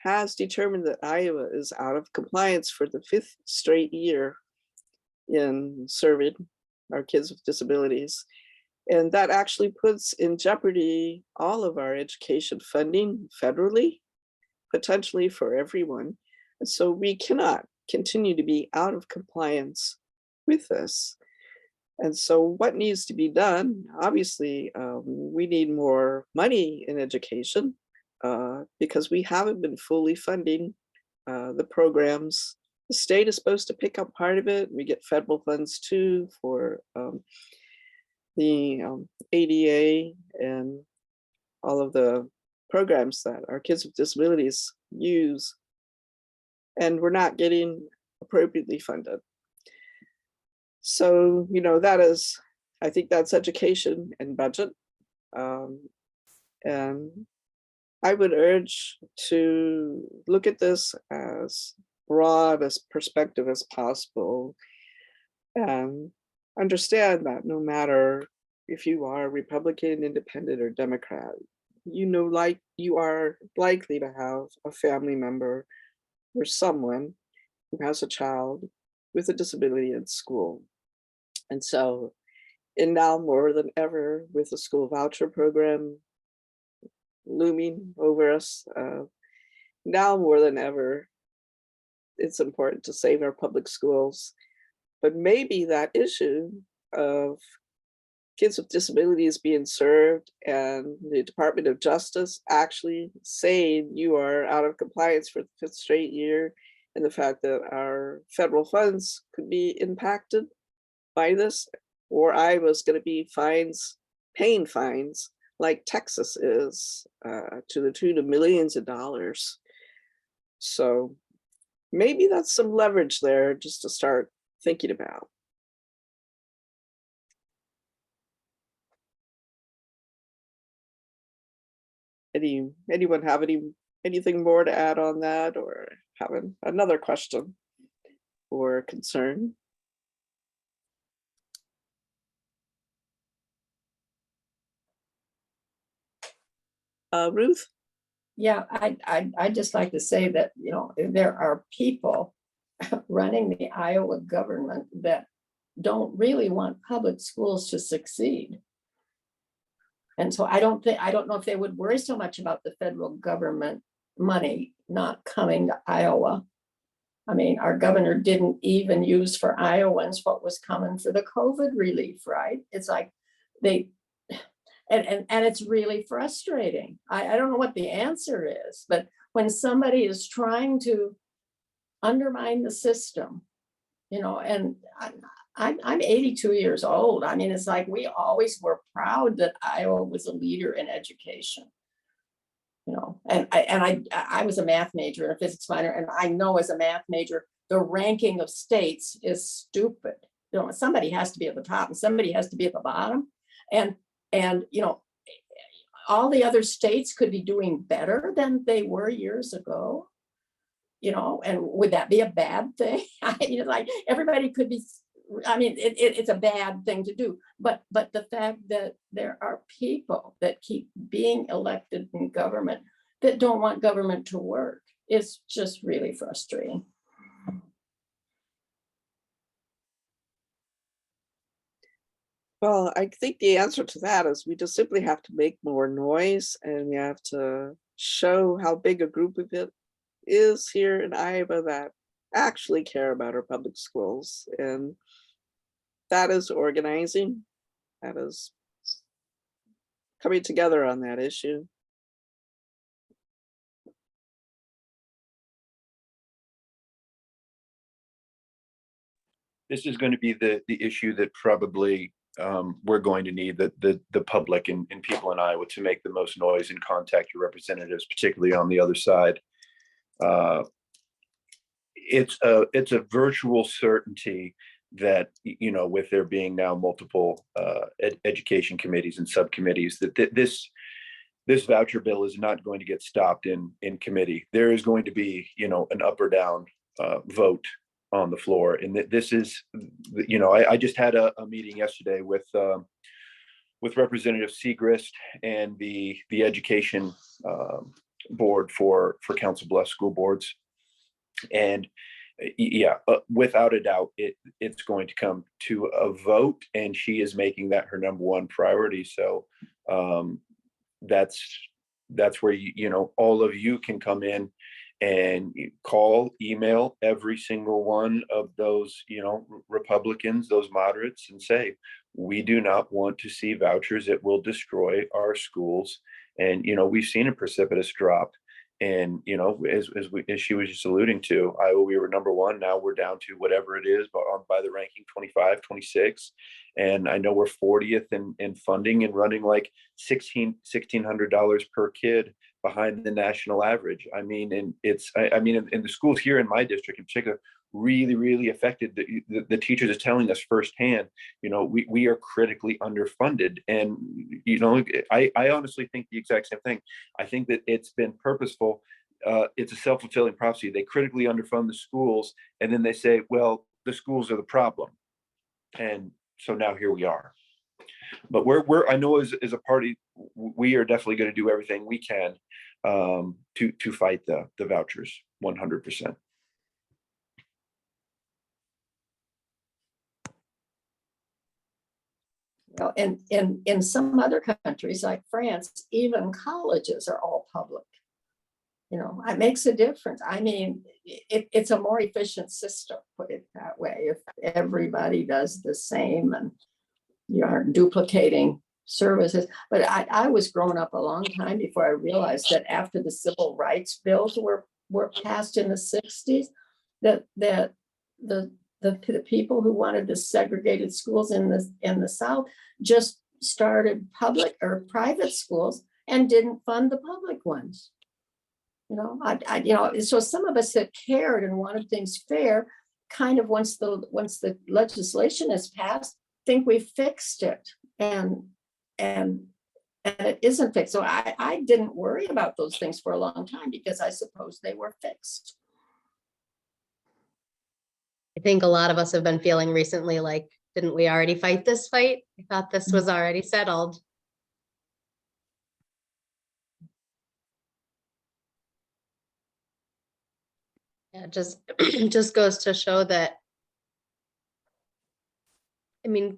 has determined that Iowa is out of compliance for the 5th straight year in serving our kids with disabilities. And that actually puts in jeopardy all of our education funding federally, potentially for everyone. And so we cannot continue to be out of compliance with this. And so what needs to be done? Obviously, we need more money in education. because we haven't been fully funding the programs. The state is supposed to pick up part of it. We get federal funds too for the ADA and all of the programs that our kids with disabilities use. And we're not getting appropriately funded. So, that is, I think that's education and budget. And I would urge to look at this as broad as perspective as possible and understand that no matter if you are Republican, Independent, or Democrat, you are likely to have a family member or someone who has a child with a disability in school. And so, and now more than ever, with the school voucher program looming over us, now more than ever, it's important to save our public schools. But maybe that issue of kids with disabilities being served and the Department of Justice actually saying you are out of compliance for the 5th straight year, and the fact that our federal funds could be impacted by this, or Iowa's going to be paying fines like Texas is, to the tune of millions of dollars. So maybe that's some leverage there just to start thinking about. Anyone have anything more to add on that, or have another question or concern? Ruth? Yeah, I'd just like to say that, there are people running the Iowa government that don't really want public schools to succeed. And so I don't know if they would worry so much about the federal government money not coming to Iowa. I mean, our governor didn't even use for Iowans what was coming for the COVID relief, right? It's like and it's really frustrating. I don't know what the answer is, but when somebody is trying to undermine the system, and I'm 82 years old. I mean, it's like we always were proud that Iowa was a leader in education. And I was a math major and a physics minor, and I know as a math major, the ranking of states is stupid. Somebody has to be at the top and somebody has to be at the bottom. And all the other states could be doing better than they were years ago. And would that be a bad thing? Like everybody could be. I mean, it's a bad thing to do, but the fact that there are people that keep being elected in government that don't want government to work is just really frustrating. Well, I think the answer to that is we just simply have to make more noise, and we have to show how big a group of it is here in Iowa that actually care about our public schools. And that is organizing, that is coming together on that issue. This is going to be the issue that probably we're going to need the public and people in Iowa to make the most noise and contact your representatives, particularly on the other side. It's a virtual certainty that, with there being now multiple education committees and subcommittees, that this voucher bill is not going to get stopped in committee. There is going to be, an up or down vote on the floor. And this is, I just had a meeting yesterday with Representative Segrist and the education board for Council Bluffs school boards. And without a doubt, it's going to come to a vote, and she is making that her number one priority. So that's where all of you can come in and you call, email every single one of those, Republicans, those moderates, and say, we do not want to see vouchers. It will destroy our schools. And, we've seen a precipitous drop. And, as she was just alluding to, Iowa, we were number one. Now we're down to whatever it is by the ranking 25, 26. And I know we're 40th in funding and running like $1,600 per kid behind the national average. I mean, and it's, in the schools here in my district in particular, really, really affected. The teachers are telling us firsthand, we are critically underfunded. And, I honestly think the exact same thing. I think that it's been purposeful. It's a self-fulfilling prophecy. They critically underfund the schools, and then they say, well, the schools are the problem. And so now here we are. But I know as a party, we are definitely going to do everything we can to fight the vouchers 100%. Well, and in some other countries like France, even colleges are all public. It makes a difference. I mean, it's a more efficient system, put it that way, if everybody does the same and you aren't duplicating services. But I was growing up a long time before I realized that after the civil rights bills were passed in the 60s, that the people who wanted the segregated schools in the South just started public or private schools and didn't fund the public ones. So some of us that cared and wanted things fair, kind of once the legislation is passed, think we fixed it, and it isn't fixed. So I didn't worry about those things for a long time because I suppose they were fixed. I think a lot of us have been feeling recently like, didn't we already fight this fight? I thought this was already settled. Yeah, just goes to show that, I mean,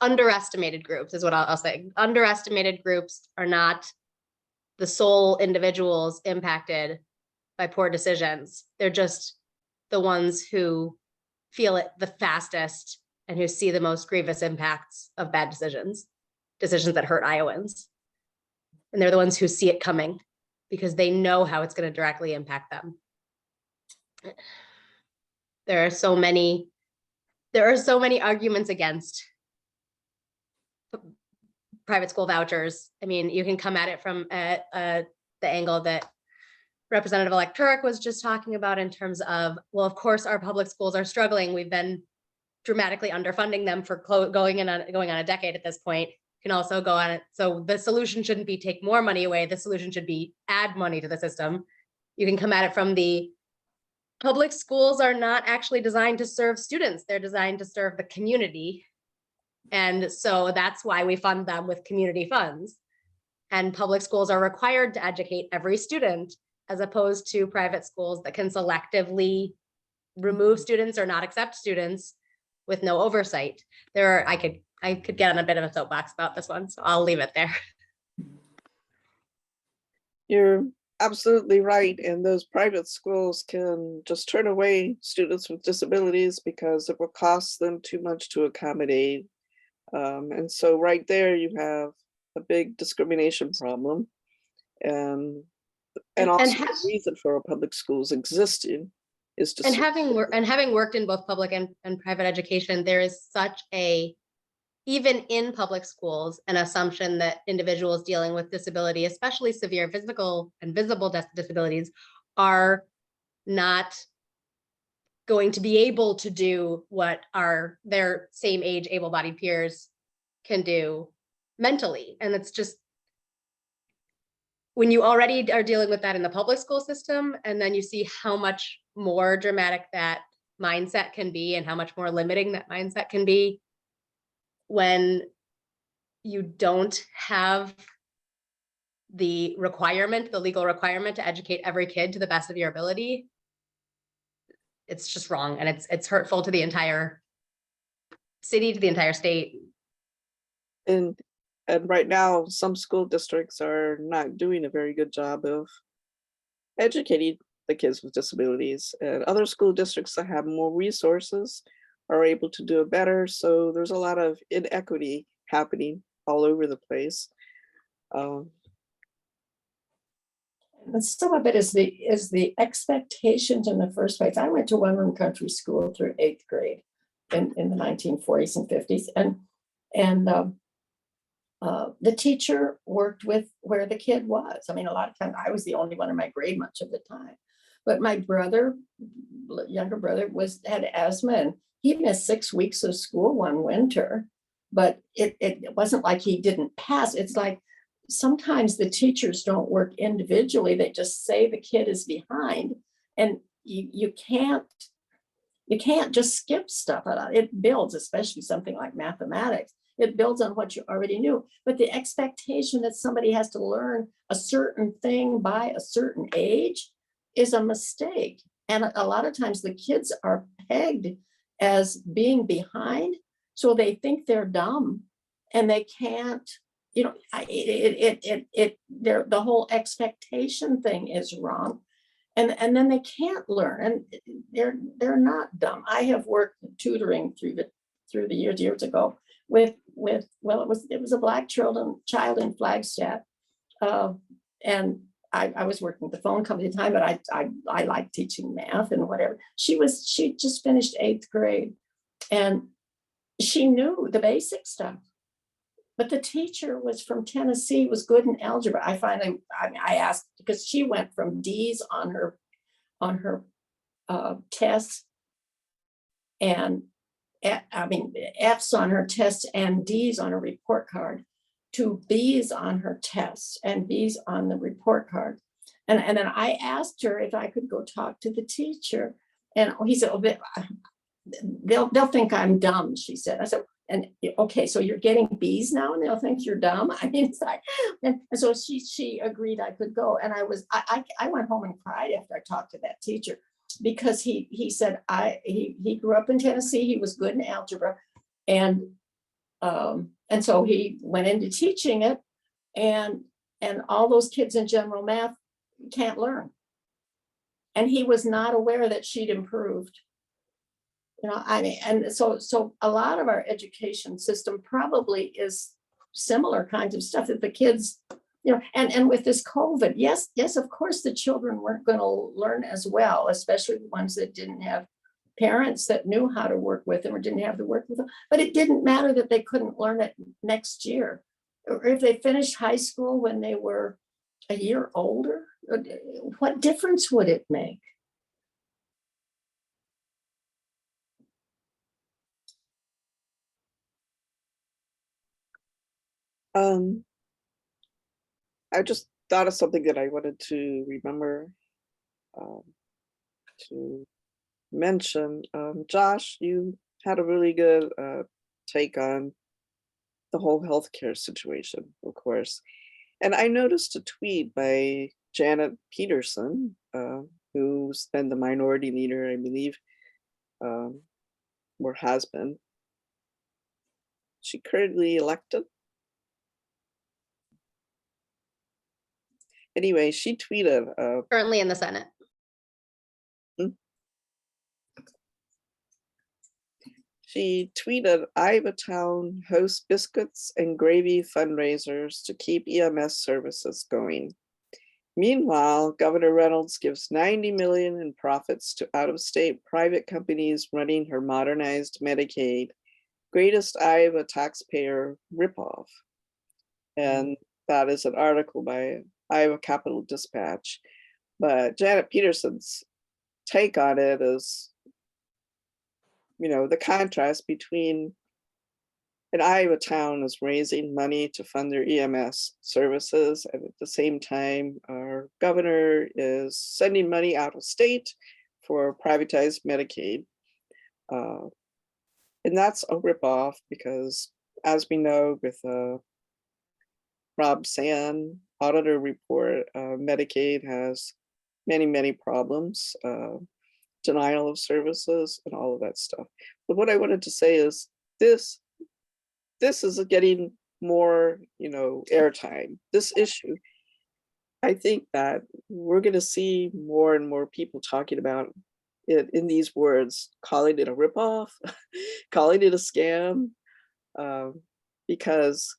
underestimated groups is what I'll say. Underestimated groups are not the sole individuals impacted by poor decisions. They're just the ones who feel it the fastest and who see the most grievous impacts of bad decisions that hurt Iowans. And they're the ones who see it coming because they know how it's going to directly impact them. There are so many arguments against private school vouchers. I mean, you can come at it from the angle that Representative-elect Turek was just talking about in terms of, well, of course, our public schools are struggling. We've been dramatically underfunding them for going on a decade at this point. You can also go on it. So the solution shouldn't be take more money away. The solution should be add money to the system. You can come at it from the public schools are not actually designed to serve students. They're designed to serve the community. And so that's why we fund them with community funds. And public schools are required to educate every student, as opposed to private schools that can selectively remove students or not accept students with no oversight. I could get on a bit of a soapbox about this one, so I'll leave it there. You're absolutely right. And those private schools can just turn away students with disabilities because it will cost them too much to accommodate. And so right there you have a big discrimination problem. And also the reason for our public schools existing is to having worked in both public and private education, there is such even in public schools, an assumption that individuals dealing with disability, especially severe physical and visible disabilities, are not going to be able to do what their same age able-bodied peers can do mentally. And it's just, when you already are dealing with that in the public school system, and then you see how much more dramatic that mindset can be and how much more limiting that mindset can be when you don't have the legal requirement to educate every kid to the best of your ability, it's just wrong. And it's hurtful to the entire city, to the entire state. And And right now, some school districts are not doing a very good job of educating the kids with disabilities, and other school districts that have more resources are able to do it better. So there's a lot of inequity happening all over the place. Um, And some of it is the expectations in the first place. I went to one-room country school through 8th grade in the 1940s and 50s. And the teacher worked with where the kid was. I mean, a lot of times I was the only one in my grade much of the time. But my brother, younger brother, had asthma, and he missed 6 weeks of school one winter. But it wasn't like he didn't pass. It's like sometimes the teachers don't work individually. They just say the kid is behind, and you can't just skip stuff. It builds, especially something like mathematics. It builds on what you already knew. But the expectation that somebody has to learn a certain thing by a certain age is a mistake. And a lot of times the kids are pegged as being behind, so they think they're dumb and they can't, the whole expectation thing is wrong. And then they can't learn, and they're not dumb. I have worked tutoring through the years ago with well, it was a Black child in Flagstaff, and I was working with the phone company at the time, but I like teaching math and whatever. She just finished 8th grade, and she knew the basic stuff. But the teacher was from Tennessee, was good in algebra. I asked, because she went from D's on her tests, and F's on her tests and D's on her report card, to B's on her tests and B's on the report card. And then I asked her if I could go talk to the teacher, and he said, "Oh, they'll think I'm dumb," she said. I said, "And okay, so you're getting B's now, and they'll think you're dumb?" I mean, it's like, and so she agreed I could go, and I went home and cried after I talked to that teacher, because he said he grew up in Tennessee, he was good in algebra, and so he went into teaching it, and all those kids in general math can't learn, and he was not aware that she'd improved. I mean, and so a lot of our education system probably is similar kinds of stuff that the kids, and with this COVID, yes, of course, the children weren't going to learn as well, especially the ones that didn't have parents that knew how to work with them or didn't have to work with them. But it didn't matter that they couldn't learn it next year, or if they finished high school when they were a year older. What difference would it make? I just thought of something that I wanted to remember to mention. Josh, you had a really good take on the whole healthcare situation, of course. And I noticed a tweet by Janet Peterson, who's been the minority leader, I believe, or has been. She currently elected. Anyway, she tweeted. Currently in the Senate. She tweeted, "Iowa Town hosts biscuits and gravy fundraisers to keep EMS services going. Meanwhile, Governor Reynolds gives $90 million in profits to out-of-state private companies running her modernized Medicaid. Greatest Iowa taxpayer ripoff." And that is an article by Iowa Capital Dispatch. But Janet Peterson's take on it is, the contrast between an Iowa town is raising money to fund their EMS services, and at the same time, our governor is sending money out of state for privatized Medicaid. And that's a ripoff because, as we know, with Rob Sand auditor report, Medicaid has many, many problems, denial of services and all of that stuff. But what I wanted to say is this is getting more, airtime. This issue, I think that we're going to see more and more people talking about it in these words, calling it a ripoff, calling it a scam, um, because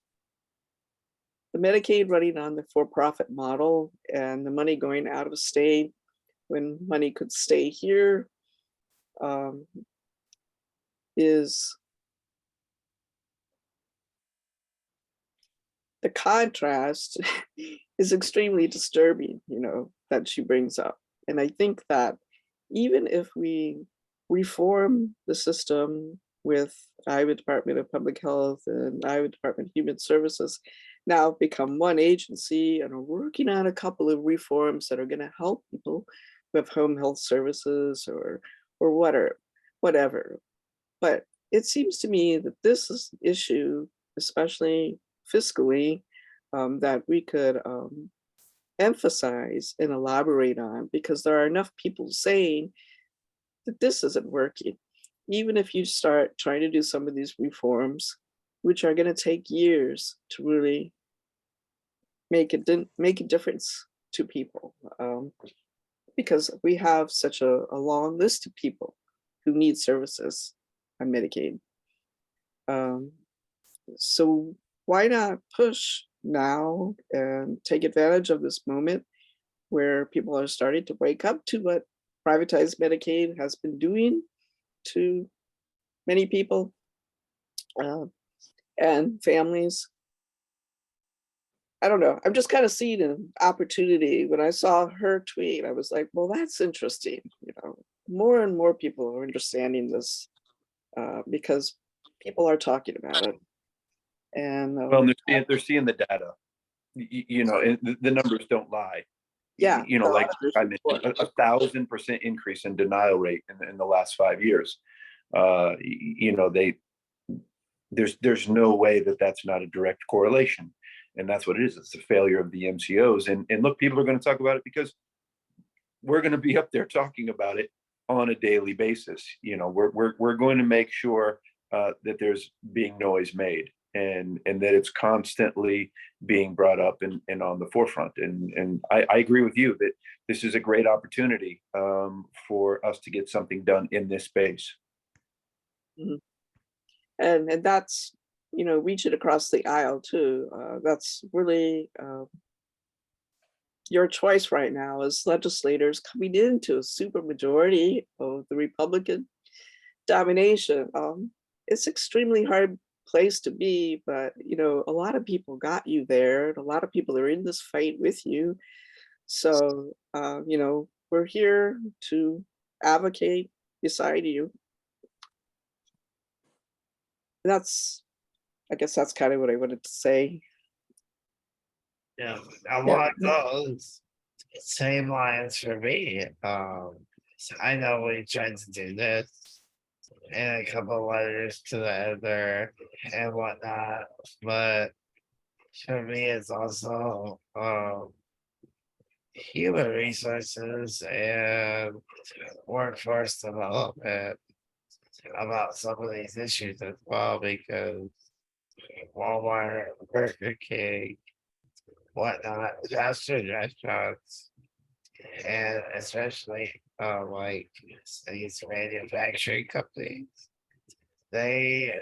the Medicaid running on the for-profit model and the money going out of state when money could stay here um, is the contrast is extremely disturbing, that she brings up. And I think that even if we reform the system with Iowa Department of Public Health and Iowa Department of Human Services, now become one agency and are working on a couple of reforms that are going to help people with home health services or whatever. But it seems to me that this is an issue, especially fiscally, that we could emphasize and elaborate on, because there are enough people saying that this isn't working. Even if you start trying to do some of these reforms, which are going to take years to really make a difference to people, because we have such a long list of people who need services on Medicaid. So why not push now and take advantage of this moment where people are starting to wake up to what privatized Medicaid has been doing to many people and families. I don't know. I'm just kind of seeing an opportunity. When I saw her tweet, I was like, well, that's interesting. More and more people are understanding this because people are talking about it. And Well, they're seeing the data, and the numbers don't lie. yeah, Like I mentioned, 1,000% increase in denial rate in the last 5 years. There's no way that that's not a direct correlation, and that's what it is. It's a failure of the MCOs. And look, people are going to talk about it because we're going to be up there talking about it on a daily basis. We're going to make sure that there's being noise made, and that it's constantly being brought up and on the forefront. And I agree with you that this is a great opportunity for us to get something done in this space. Mhm. And that's, reaching across the aisle too. That's really your choice right now as legislators coming into a super majority of the Republican domination. It's extremely hard place to be, but a lot of people got you there, and a lot of people are in this fight with you. So we're here to advocate beside you. I guess that's kind of what I wanted to say. Yeah, along those same lines for me. I know we tried to do this in a couple letters to the editor and whatnot, but for me, it's also human resources and workforce development about some of these issues as well, because Walmart, Burger King, whatnot, fast food restaurants, and especially like these manufacturing companies, they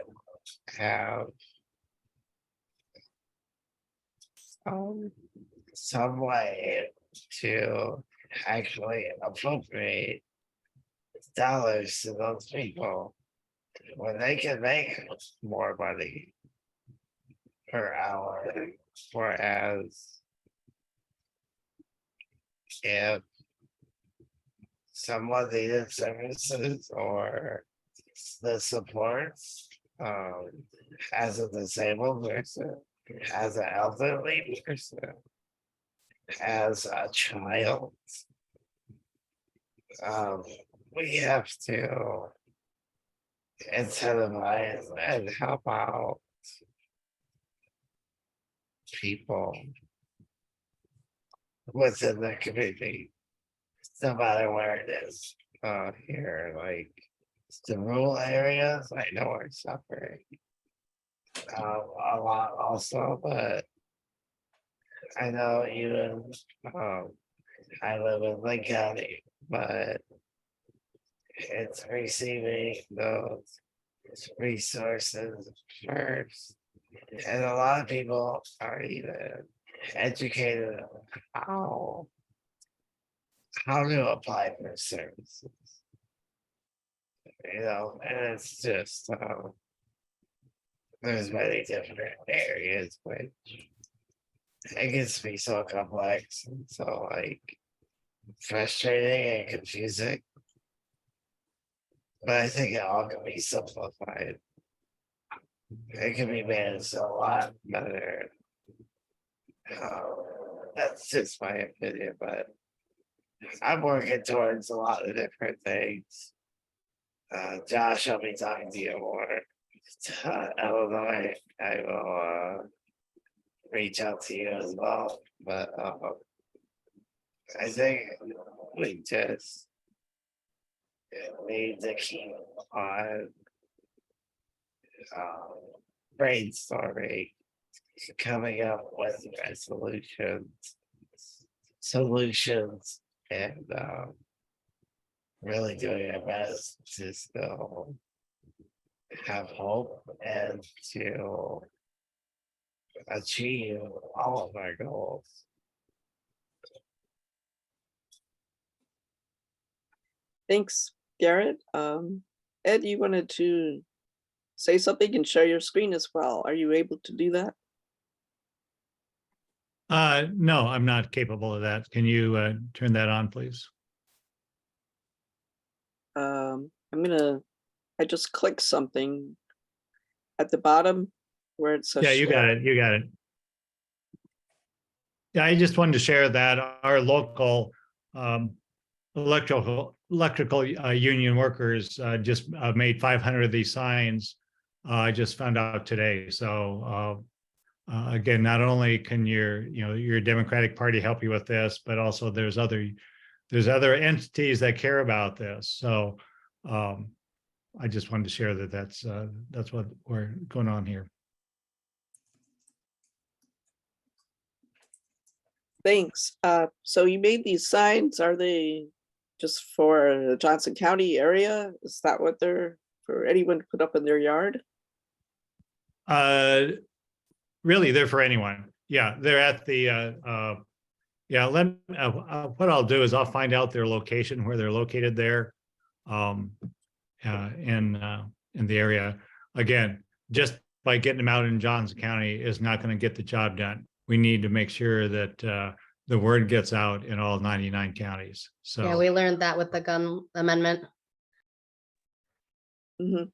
have some way to actually appropriate dollars to those people when they can make more money per hour, whereas if someone needed services or the supports as a disabled person, as an elderly person, as a child, we have to incentivize and help out people within the community, no matter where it is. Here, like the rural areas, I know are suffering. a lot also, but I know even I live in Lake County, but it's receiving those resources first. And a lot of people aren't even educated on how to apply for services. And it's just there's many different areas which it gets to be so complex and so like frustrating and confusing. But I think it all can be simplified. It can be managed a lot better. That's just my opinion, but I'm working towards a lot of different things. Josh, I'll be talking to you more. Illinois, I will reach out to you as well. But I think we just need to keep on brainstorming, coming up with solutions, and really doing our best to still have hope and to achieve all of our goals. Thanks, Garrett. Ed, you wanted to say something and share your screen as well. Are you able to do that? No, I'm not capable of that. Can you turn that on, please? I just clicked something at the bottom where it says Yeah, you got it. You got it. Yeah, I just wanted to share that our local electrical union workers just made 500 of these signs. I just found out today. So again, not only can your Democratic Party help you with this, but also there's other entities that care about this. So I just wanted to share that's what we're going on here. Thanks. So you made these signs. Are they just for the Johnson County area? Is that what they're for anyone to put up in their yard? Really, they're for anyone. Yeah, they're at the yeah. What I'll do is I'll find out their location, where they're located there, in the area. Again, just by getting them out in Johnson County is not going to get the job done. We need to make sure that the word gets out in all 99 counties. So Yeah, we learned that with the gun amendment. Mm-hmm.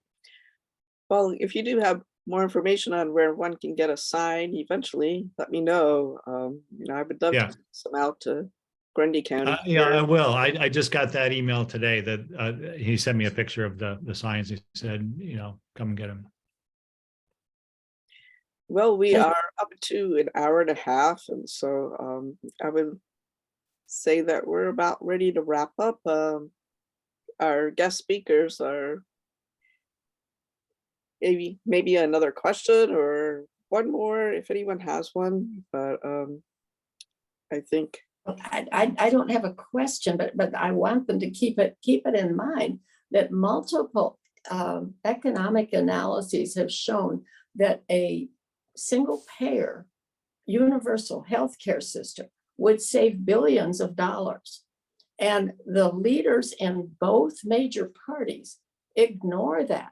Well, if you do have more information on where one can get a sign eventually, let me know. I would love to send some out to Grundy County. Yeah, I will. I just got that email today that he sent me a picture of the signs. He said, come and get them. Well, we are up to an hour and a half, and so I would say that we're about ready to wrap up. Our guest speakers are maybe another question or one more if anyone has one, but I think I don't have a question, but I want them to keep it in mind that multiple economic analyses have shown that a single payer universal healthcare system would save billions of dollars. And the leaders in both major parties ignore that,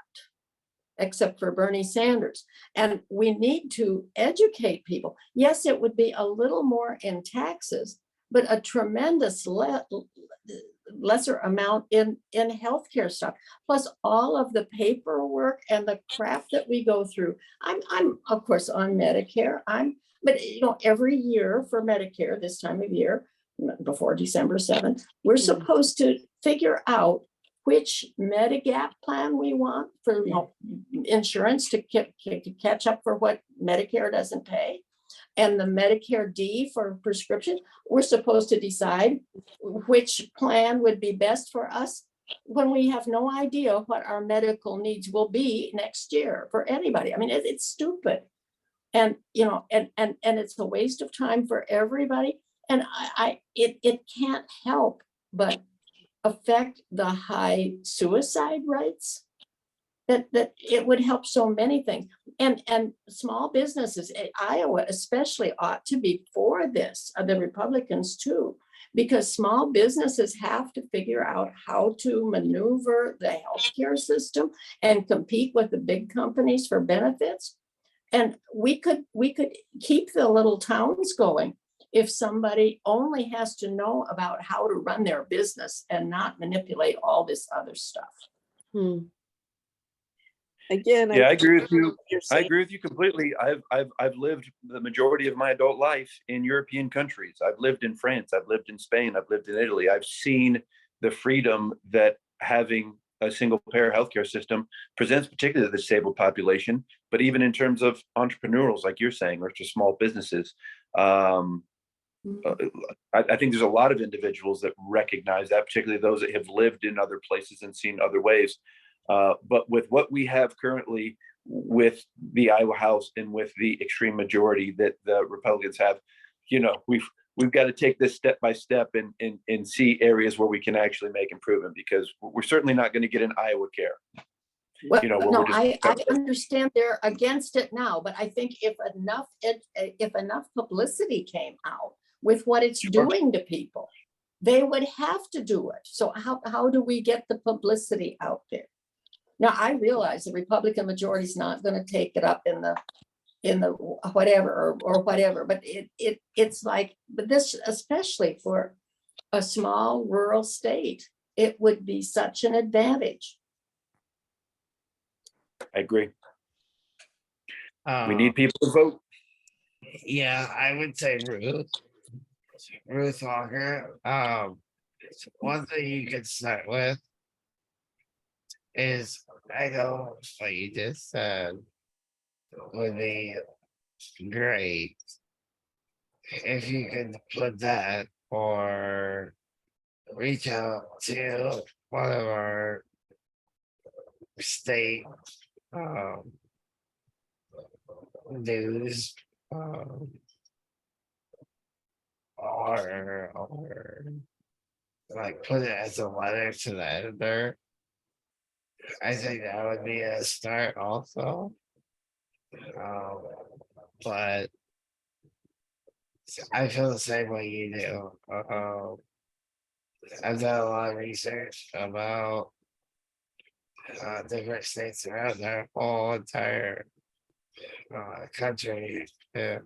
except for Bernie Sanders. And we need to educate people. Yes, it would be a little more in taxes, but a tremendous lesser amount in healthcare stuff, plus all of the paperwork and the crap that we go through. I'm of course on Medicare. But every year for Medicare, this time of year, before December 7th, we're supposed to figure out which Medigap plan we want for insurance to catch up for what Medicare doesn't pay. And the Medicare D for prescription, we're supposed to decide which plan would be best for us. when we have no idea what our medical needs will be next year for anybody. I mean, it's stupid. And, you know, and it's a waste of time for everybody. And it can't help but affect the high suicide rates. That it would help so many things. And small businesses, Iowa especially, ought to be for this, the Republicans too, because small businesses have to figure out how to maneuver the healthcare system and compete with the big companies for benefits. And we could keep the little towns going if somebody only has to know about how to run their business and not manipulate all this other stuff. Again, Yeah, I agree with you. what you're I saying. agree with you completely. I've lived the majority of my adult life in European countries. I've lived in France. I've lived in Spain. I've lived in Italy. I've seen the freedom that having a single payer healthcare system presents, particularly to the disabled population, but even in terms of entrepreneurs, like you're saying, or just small businesses. I think there's a lot of individuals that recognize that, particularly those that have lived in other places and seen other ways. But with what we have currently with the Iowa House and with the extreme majority that the Republicans have, you know, we've got to take this step by step and see areas where we can actually make improvement, because we're certainly not going to get an Iowa care. Well, You know, where no, we're just I understand they're against it now, but I think if enough publicity came out with what it's doing to people, they would have to do it. So how do we get the publicity out there? Now, I realize the Republican majority is not going to take it up in the whatever or whatever, but it's like, but this, especially for a small rural state, it would be such an advantage. I agree. We need people to vote. Yeah, I would say Ruth Walker. One thing you could start with is, I know what you just said would be great if you could put that, or reach out to one of our state news or like put it as a letter to the editor. I think that would be a start also. But I feel the same way you do. I've done a lot of research about different states around our whole entire country. And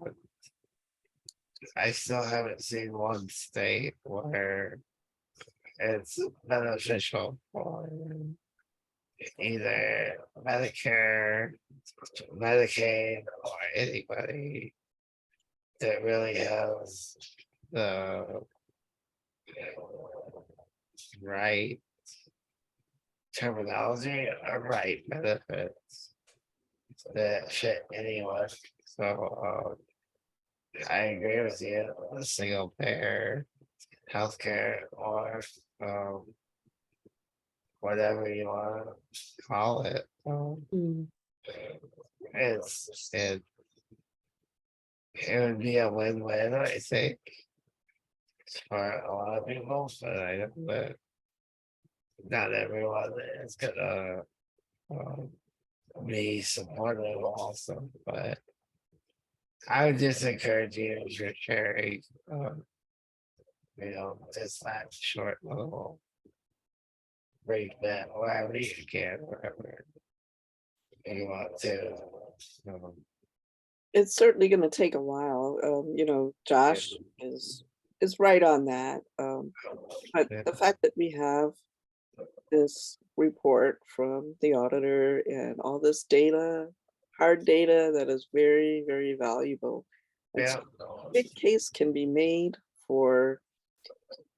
I still haven't seen one state where it's beneficial for either Medicare, Medicaid, or anybody that really has the right terminology or right benefits that fit anyone. So I agree with you. A single payer healthcare, or whatever you want to call it. It would be a win-win, I think, for a lot of people, but I know that not everyone is gonna be supportive also. But I would just encourage you for sharing, just that short little break that wherever you can, wherever you want to. It's certainly going to take a while. Josh is right on that. But the fact that we have this report from the auditor and all this data, hard data that is very, very valuable. And so a big case can be made for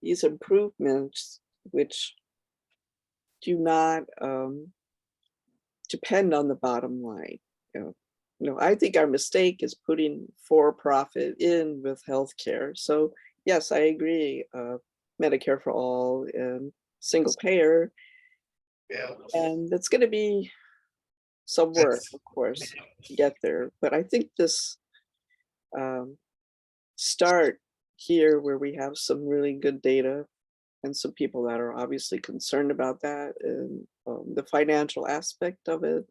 these improvements, which do not depend on the bottom line. I think our mistake is putting for-profit in with healthcare. So yes, I agree. Medicare for all and single payer Yeah. And it's going to be some work, of course, to get there. But I think this start here where we have some really good data and some people that are obviously concerned about that and the financial aspect of it,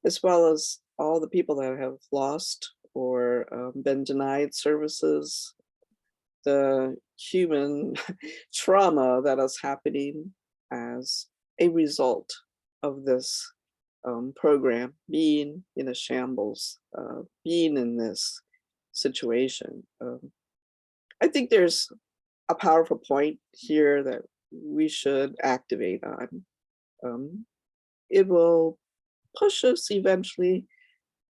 as well as all the people that have lost or been denied services, the human trauma that is happening as a result of this program being in a shambles, being in this situation. I think there's a powerful point here that we should activate on. It will push us eventually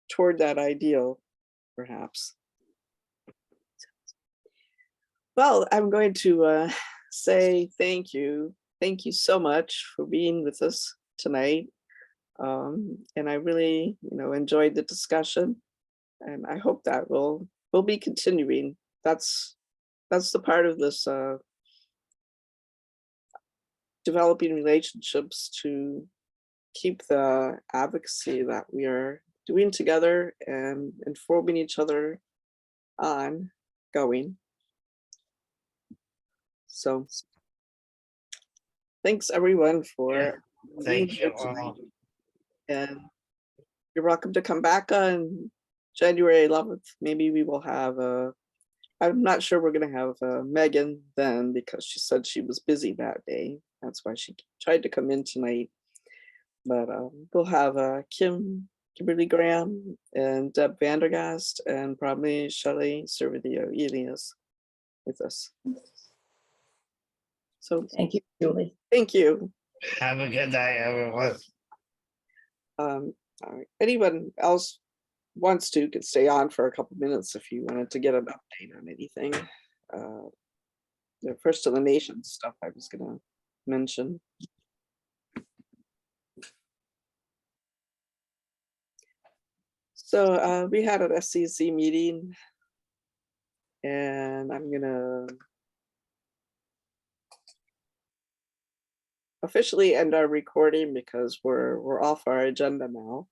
toward that ideal, perhaps. Well, I'm going to say thank you. Thank you so much for being with us tonight. And I really, enjoyed the discussion, and I hope that will be continuing. That's the part of this developing relationships to keep the advocacy that we are doing together and informing each other on going. So thanks everyone for being Thank here you tonight. all. And you're welcome to come back on January 11th. Maybe we will have I'm not sure we're going to have Megan then, because she said she was busy that day. That's why she tried to come in tonight. But we'll have Kimberly Graham and Deb Vandergast and probably Shelley Servadio Elias with us. So Thank you, Julie. thank you. Have a good night, everyone. All right. Anyone else wants to could stay on for a couple minutes if you wanted to get an update on anything. The First of the Nation stuff I was going to mention. So we had an SCC meeting, and I'm going to officially end our recording because we're off our agenda now.